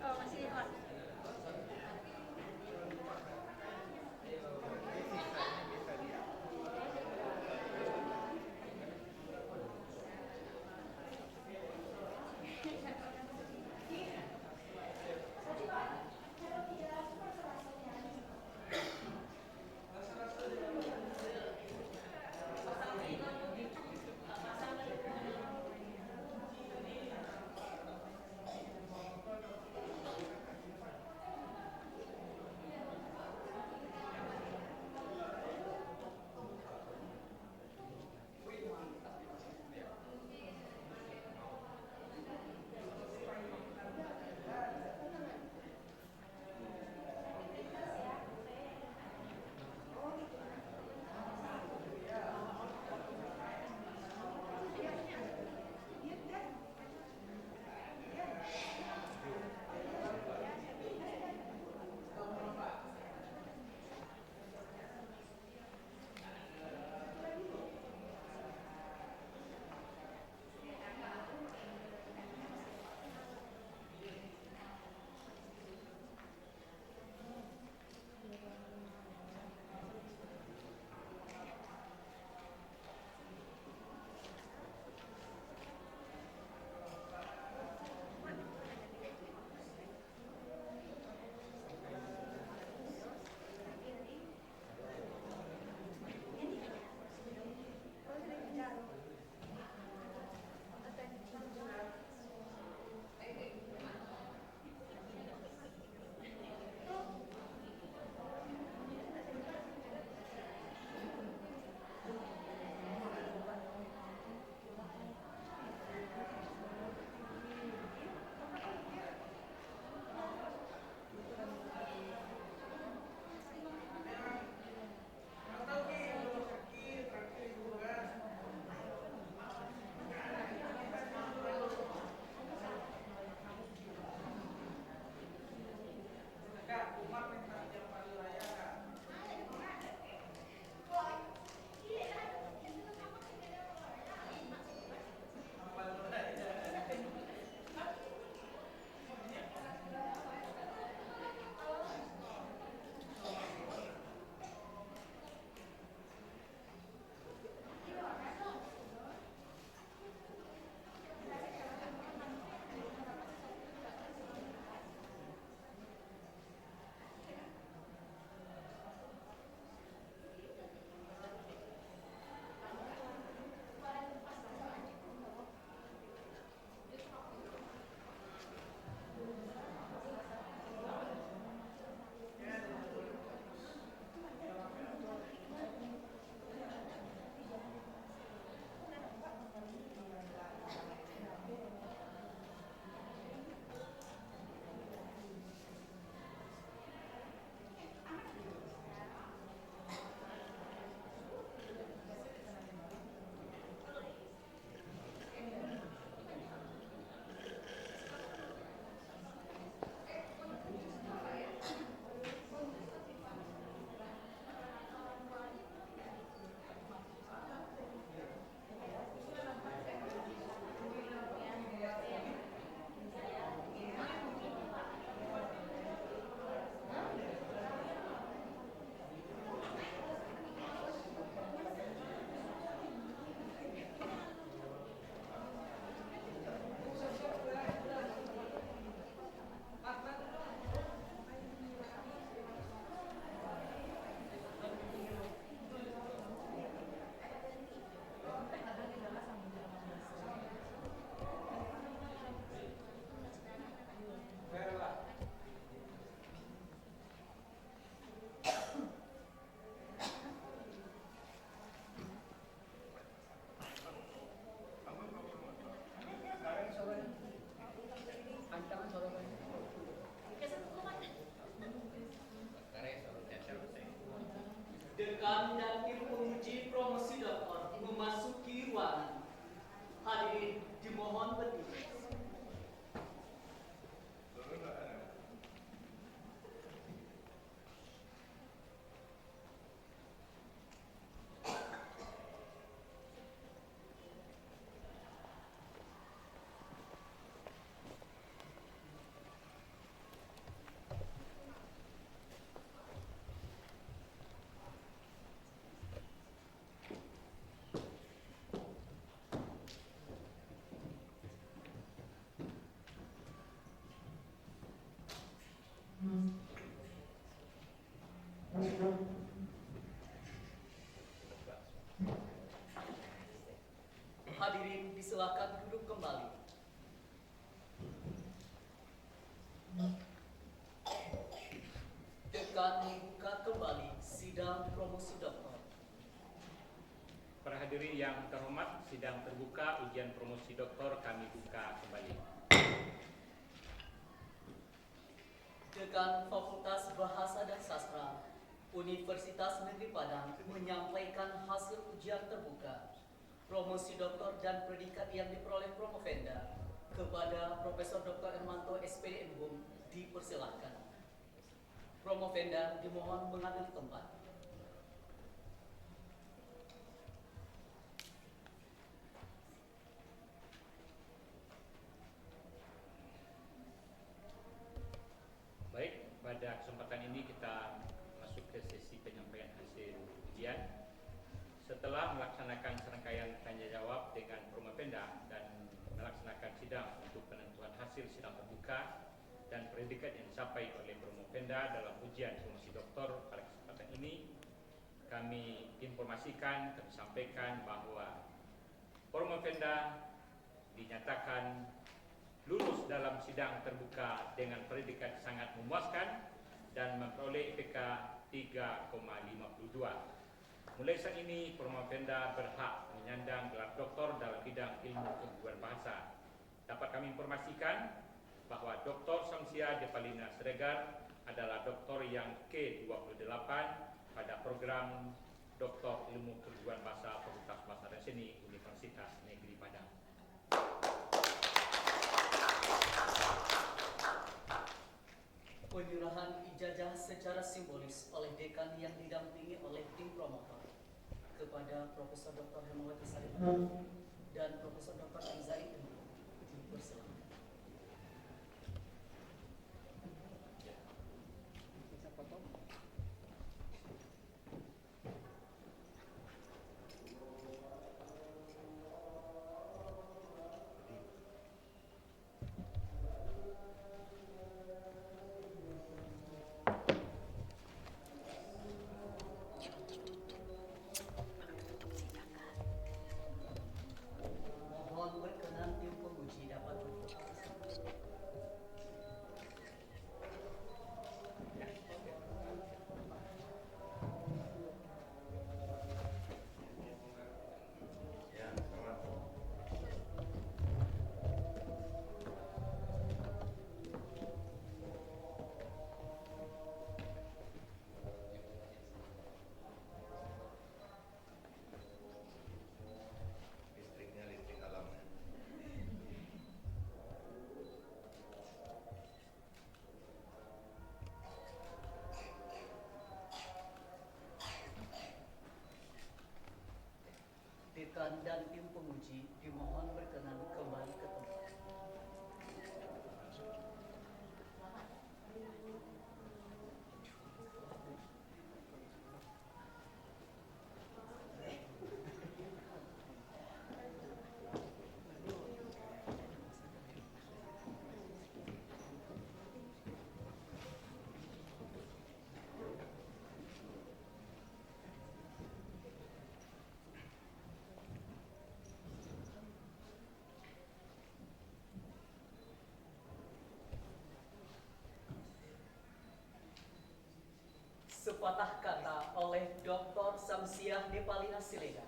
Oh, masih record. Silakan duduk kembali. Dekan membuka kembali sidang promosi doktor. Para hadirin yang terhormat, sidang terbuka ujian promosi doktor kami buka kembali. Dekan Fakultas Bahasa dan Sastra Universitas Negeri Padang menyampaikan hasil ujian terbuka promosi doktor dan predikat yang diperoleh Promovenda kepada Profesor Dr. Hermanto SPD MHum. Dipersilahkan. Promovenda dimohon mengambil tempat. Baik, pada kesempatan ini kita masuk ke sesi penyampaian hasil ujian. Setelah melaksanakan serangkaian tanya jawab dengan Promovenda dan melaksanakan sidang untuk penentuan hasil sidang terbuka dan predikat yang dicapai oleh Promovenda dalam ujian promosi doktor, pada kesempatan ini kami informasikan, kami sampaikan bahwa Promovenda dinyatakan lulus dalam sidang terbuka dengan predikat sangat memuaskan dan memperoleh IPK 3,52. Mulai saat ini, Promovenda berhak menyandang gelar doktor dalam bidang ilmu keguruan bahasa. Dapat kami informasikan bahwa Dr. Samsia Depalina Siregar adalah doktor yang ke-28 pada program Doktor Ilmu Keguruan Bahasa Fakultas Bahasa dan Seni Universitas Negeri Padang. Penyerahan ijazah secara simbolis oleh dekan yang didampingi oleh tim promotor kepada Profesor Dr. Hermawati Sarip dan Profesor Dr. Anzari dipersilakan. Mohon berkenan tim penguji dapat berfoto. Listriknya listrik alam. Dekan dan tim penguji dimohon berkenan kembali ke tempat. Sepatah kata oleh Dr. Samsiah Depalina Siregar.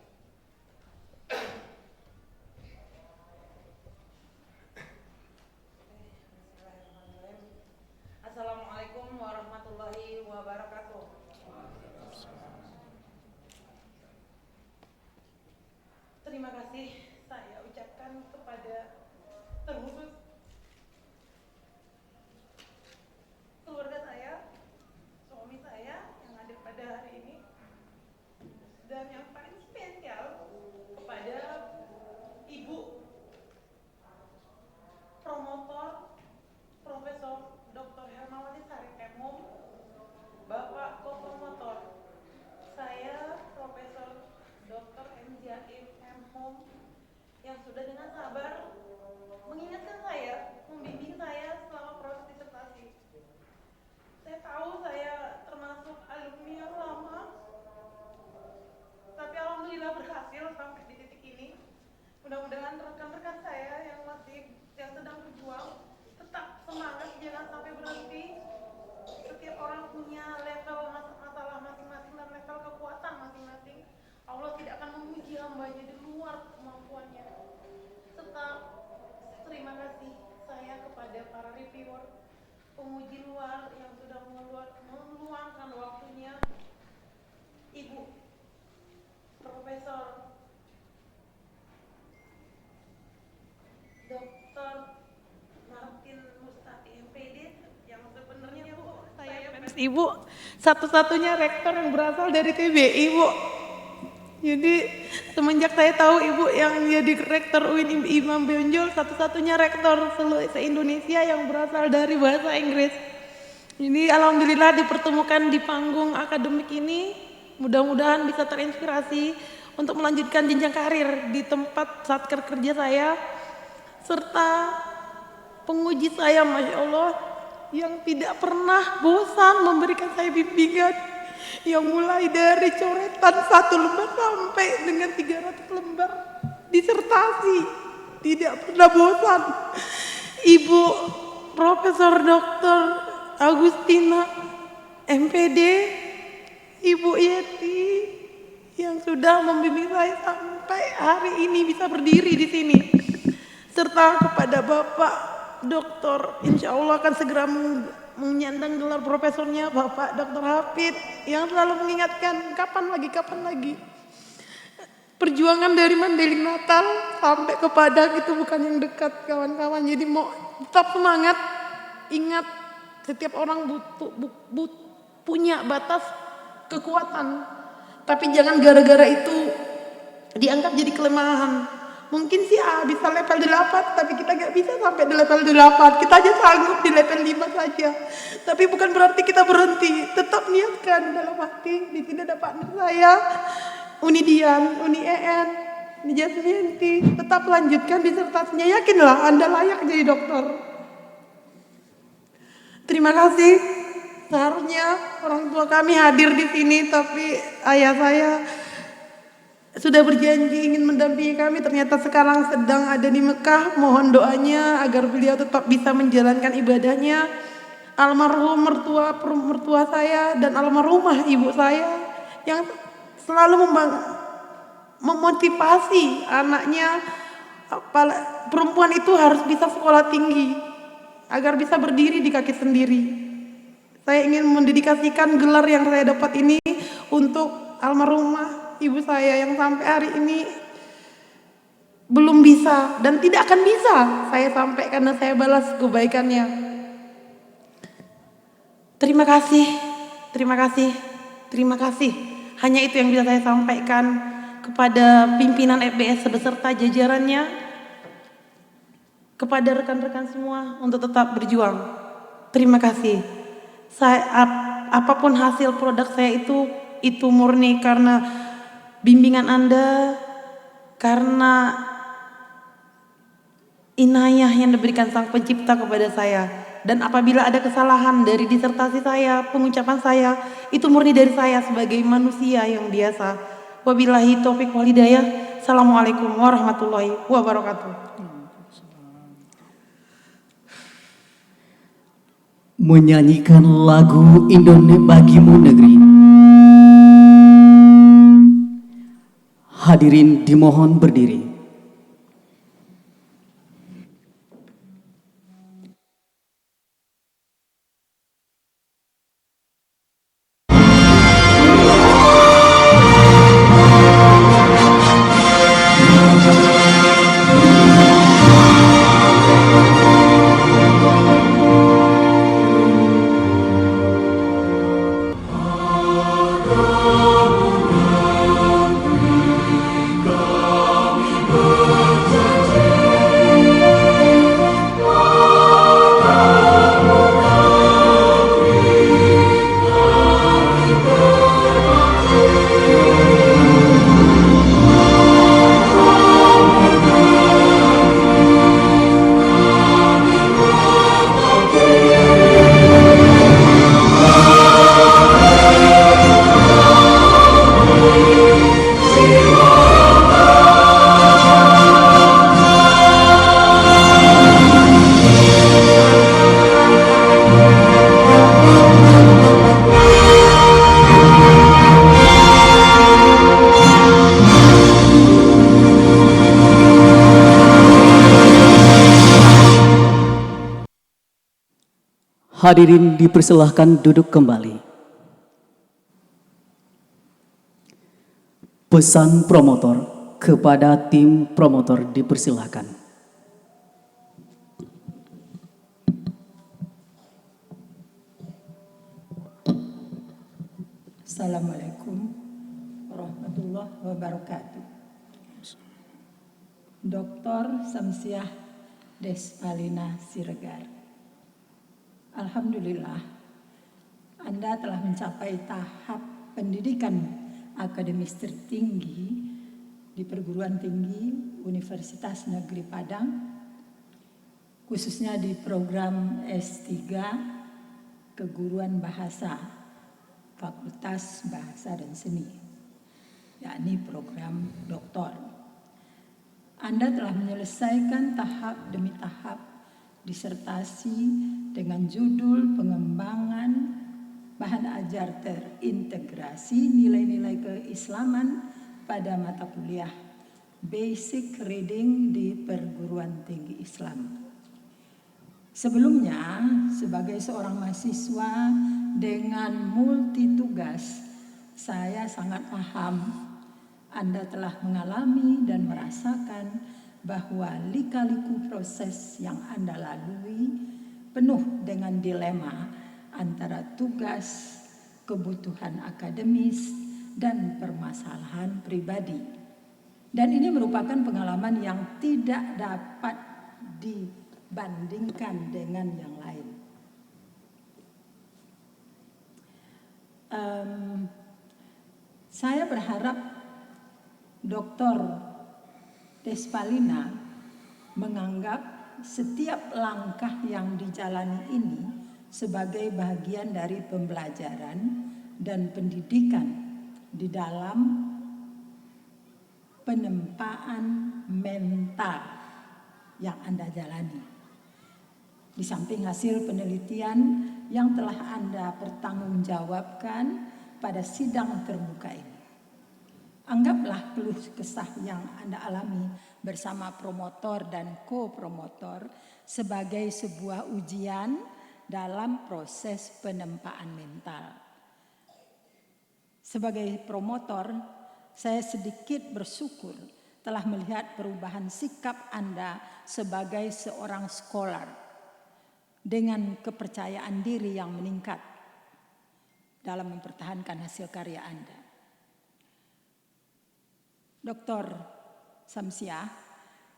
Assalamualaikum warahmatullahi wabarakatuh. Terima kasih saya ucapkan kepada terkhusus keluarga saya, suami saya yang hadir pada hari ini, dan yang paling spesial Allah tidak akan memuji hambanya di luar kemampuannya. Serta terima kasih saya kepada para reviewer, penguji luar yang sudah meluangkan waktunya, Ibu Profesor Dr. Martin Mustati MPD, yang sebenarnya Bu, saya fans Ibu, satu-satunya rektor yang berasal dari TBI Bu. Jadi semenjak saya tahu Ibu yang jadi rektor UIN Imam Bonjol, satu-satunya rektor se-Indonesia yang berasal dari bahasa Inggris. Jadi alhamdulillah dipertemukan di panggung akademik ini, mudah-mudahan bisa terinspirasi untuk melanjutkan jenjang karir di tempat satker kerja saya, serta penguji saya, Masya Allah, yang tidak pernah bosan memberikan saya bimbingan, yang mulai dari coretan 1 lembar sampai dengan 300 lembar disertasi, tidak pernah bosan. Ibu Profesor Dr. Agustina MPD, Ibu Yeti yang sudah membimbing saya sampai hari ini bisa berdiri di sini, serta kepada Bapak Doktor, insya Allah akan segera menyandang gelar profesornya, Bapak Dr. Hafid, yang selalu mengingatkan kapan lagi. Perjuangan dari Mandailing Natal sampai ke Padang itu bukan yang dekat kawan-kawan. Jadi mau tetap semangat, ingat setiap orang punya batas kekuatan, tapi jangan gara-gara itu dianggap jadi kelemahan. Mungkin sih bisa level 8, tapi kita gak bisa sampai di level 8. Kita aja sanggup di level 5 saja. Tapi bukan berarti kita berhenti. Tetap niatkan dalam hati. Di sini ada partner saya, Uni Dian, Uni EN, Uni Jasminti. Tetap lanjutkan disertasinya. Yakinlah Anda layak jadi dokter. Terima kasih. Seharusnya orang tua kami hadir di sini, tapi ayah saya sudah berjanji ingin mendampingi kami, ternyata sekarang sedang ada di Mekah. Mohon doanya agar beliau tetap bisa menjalankan ibadahnya. Almarhum mertua saya dan almarhumah ibu saya yang selalu memotivasi anaknya, perempuan itu harus bisa sekolah tinggi agar bisa berdiri di kaki sendiri. Saya ingin mendedikasikan gelar yang saya dapat ini untuk almarhumah ibu saya yang sampai hari ini belum bisa dan tidak akan bisa saya sampai karena saya balas kebaikannya. Terima kasih, terima kasih, terima kasih. Hanya itu yang bisa saya sampaikan kepada pimpinan FBS beserta jajarannya, kepada rekan-rekan semua untuk tetap berjuang. Terima kasih. Apapun hasil produk saya itu murni karena bimbingan Anda, karena inayah yang diberikan Sang Pencipta kepada saya. Dan apabila ada kesalahan dari disertasi saya, pengucapan saya, itu murni dari saya sebagai manusia yang biasa. Wabillahi taufiq wal hidayah. Assalamualaikum warahmatullahi wabarakatuh. Menyanyikan lagu Indonesia Bagimu Negeri. Hadirin dimohon berdiri. Kami Hadirin dipersilahkan duduk kembali. Pesan promotor kepada tim promotor dipersilahkan. Assalamualaikum warahmatullahi wabarakatuh. Dr. Samsiah Despalina Siregar. Alhamdulillah, Anda telah mencapai tahap pendidikan akademis tertinggi di perguruan tinggi Universitas Negeri Padang, khususnya di program S3 Keguruan Bahasa Fakultas Bahasa dan Seni, yakni program doktor. Anda telah menyelesaikan tahap demi tahap disertasi dengan judul pengembangan bahan ajar terintegrasi nilai-nilai keislaman pada mata kuliah Basic Reading di Perguruan Tinggi Islam. Sebelumnya, sebagai seorang mahasiswa dengan multi tugas, saya sangat paham Anda telah mengalami dan merasakan bahwa lika-liku proses yang Anda lalui penuh dengan dilema antara tugas, kebutuhan akademis, dan permasalahan pribadi. Dan ini merupakan pengalaman yang tidak dapat dibandingkan dengan yang lain. Saya berharap Dr. Despalina menganggap setiap langkah yang dijalani ini sebagai bagian dari pembelajaran dan pendidikan di dalam penempaan mental yang Anda jalani. Di samping hasil penelitian yang telah Anda pertanggungjawabkan pada sidang terbuka ini. Anggaplah keluh kesah yang Anda alami bersama promotor dan ko-promotor sebagai sebuah ujian dalam proses penempaan mental. Sebagai promotor, saya sedikit bersyukur telah melihat perubahan sikap Anda sebagai seorang scholar dengan kepercayaan diri yang meningkat dalam mempertahankan hasil karya Anda. Dr. Samsiah,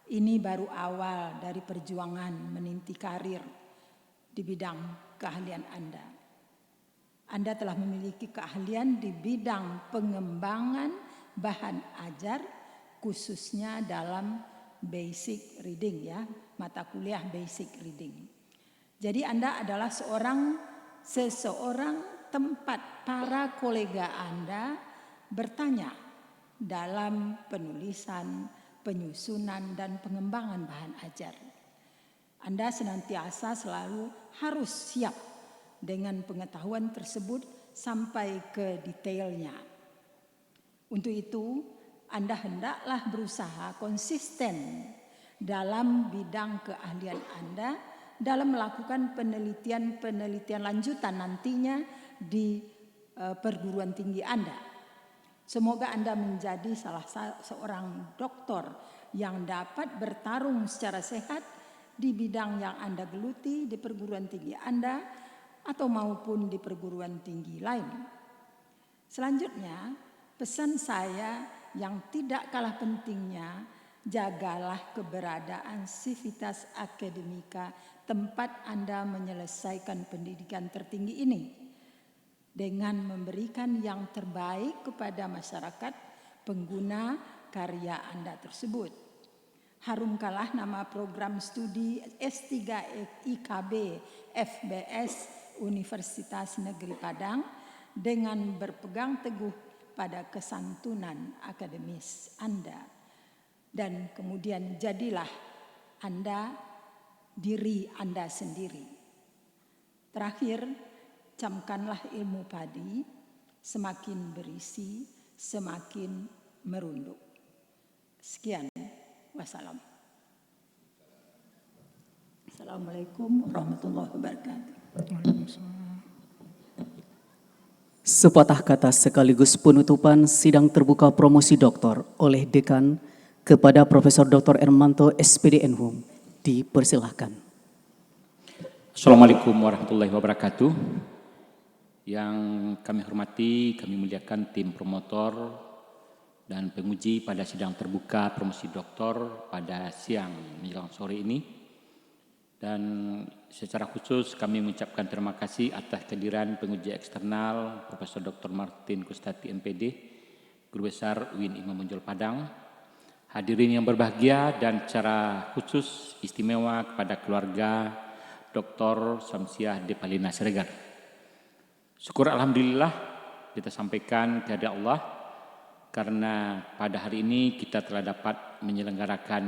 ini baru awal dari perjuangan meniti karir di bidang keahlian Anda. Anda telah memiliki keahlian di bidang pengembangan bahan ajar, khususnya dalam basic reading, ya, mata kuliah basic reading. Jadi Anda adalah seseorang tempat para kolega Anda bertanya dalam penulisan, penyusunan, dan pengembangan bahan ajar. Anda senantiasa selalu harus siap dengan pengetahuan tersebut sampai ke detailnya. Untuk itu, Anda hendaklah berusaha konsisten dalam bidang keahlian Anda dalam melakukan penelitian lanjutan nantinya di perguruan tinggi Anda. Semoga Anda menjadi salah seorang doktor yang dapat bertarung secara sehat di bidang yang Anda geluti di perguruan tinggi Anda atau maupun di perguruan tinggi lain. Selanjutnya, pesan saya yang tidak kalah pentingnya, jagalah keberadaan Civitas Academica tempat Anda menyelesaikan pendidikan tertinggi ini dengan memberikan yang terbaik kepada masyarakat pengguna karya Anda tersebut. Harumkanlah nama program studi S3 IKB FBS Universitas Negeri Padang dengan berpegang teguh pada kesantunan akademis Anda. Dan kemudian jadilah Anda diri Anda sendiri. Terakhir, camkanlah ilmu padi, semakin berisi, semakin merunduk. Sekian, wassalam. Assalamualaikum warahmatullahi wabarakatuh. Sepatah kata sekaligus penutupan sidang terbuka promosi doktor oleh Dekan kepada Profesor Dr. Hermanto SPD Enhum. Dipersilahkan. Assalamualaikum warahmatullahi wabarakatuh. Yang kami hormati, kami muliakan tim promotor dan penguji pada sidang terbuka promosi doktor pada siang menjelang sore ini. Dan secara khusus kami mengucapkan terima kasih atas kehadiran penguji eksternal Profesor Dr. Martin Kustati MPD, Guru Besar UIN Imam Bonjol Padang, hadirin yang berbahagia dan secara khusus istimewa kepada keluarga Dr. Samsiah Depalina Siregar. Syukur Alhamdulillah kita sampaikan kepada Allah karena pada hari ini kita telah dapat menyelenggarakan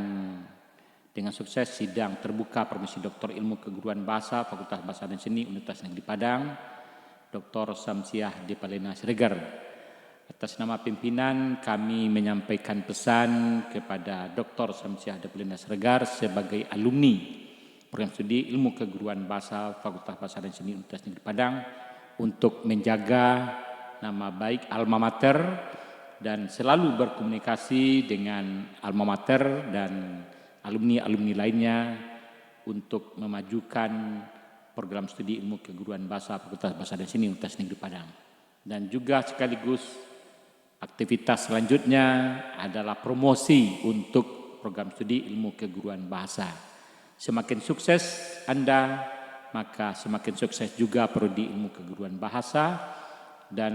dengan sukses sidang terbuka promosi doktor ilmu keguruan bahasa Fakultas Bahasa dan Seni Universitas Negeri Padang, Dr. Samsiah Depalina Siregar. Atas nama pimpinan kami menyampaikan pesan kepada Dr. Samsiah Depalina Siregar sebagai alumni program studi ilmu keguruan bahasa Fakultas Bahasa dan Seni Universitas Negeri Padang untuk menjaga nama baik alma mater dan selalu berkomunikasi dengan alma mater dan alumni-alumni lainnya untuk memajukan program studi ilmu keguruan bahasa Fakultas Bahasa dan Seni Universitas Negeri Padang. Dan juga sekaligus aktivitas selanjutnya adalah promosi untuk program studi ilmu keguruan bahasa. Semakin sukses Anda, maka semakin sukses juga prodi ilmu keguruan bahasa dan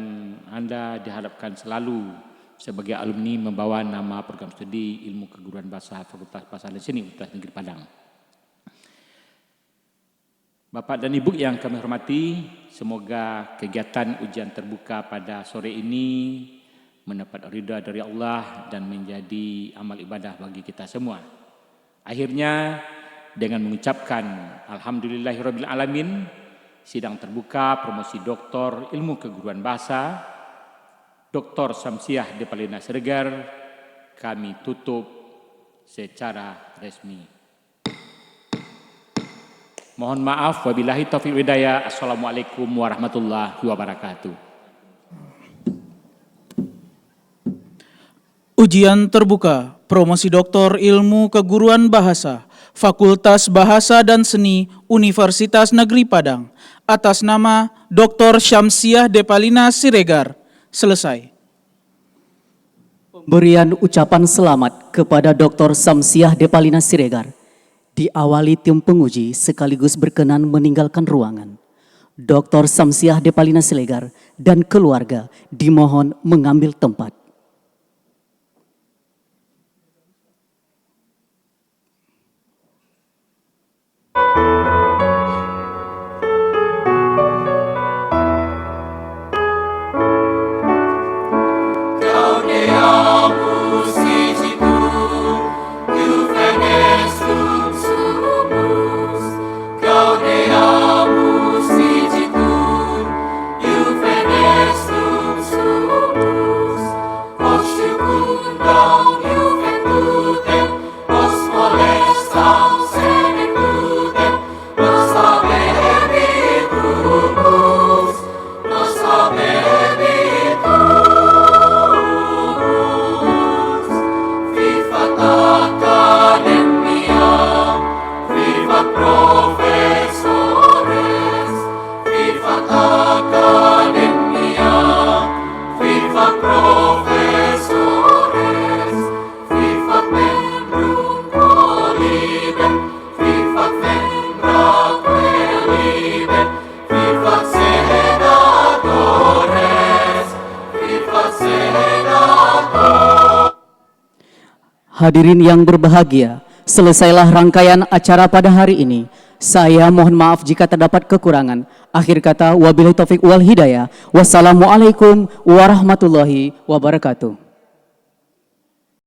Anda diharapkan selalu sebagai alumni membawa nama program studi ilmu keguruan bahasa Fakultas Bahasa dan Seni Universitas Negeri Padang. Bapak dan Ibu yang kami hormati, semoga kegiatan ujian terbuka pada sore ini mendapat ridha dari Allah dan menjadi amal ibadah bagi kita semua. Akhirnya dengan mengucapkan Alhamdulillahirabbil alamin, sidang terbuka promosi doktor ilmu keguruan bahasa Dr. Samsiah Depalina Siregar kami tutup secara resmi. Mohon maaf, wabillahi taufiq hidayah. Assalamualaikum warahmatullahi wabarakatuh. Ujian terbuka promosi doktor ilmu keguruan bahasa Fakultas Bahasa dan Seni Universitas Negeri Padang atas nama Dr. Samsiah Depalina Siregar selesai. Pemberian ucapan selamat kepada Dr. Samsiah Depalina Siregar diawali tim penguji sekaligus berkenan meninggalkan ruangan. Dr. Samsiah Depalina Siregar dan keluarga dimohon mengambil tempat. Hadirin yang berbahagia, selesailah rangkaian acara pada hari ini. Saya mohon maaf jika terdapat kekurangan. Akhir kata, wabillahi taufik wal hidayah. Wassalamualaikum warahmatullahi wabarakatuh.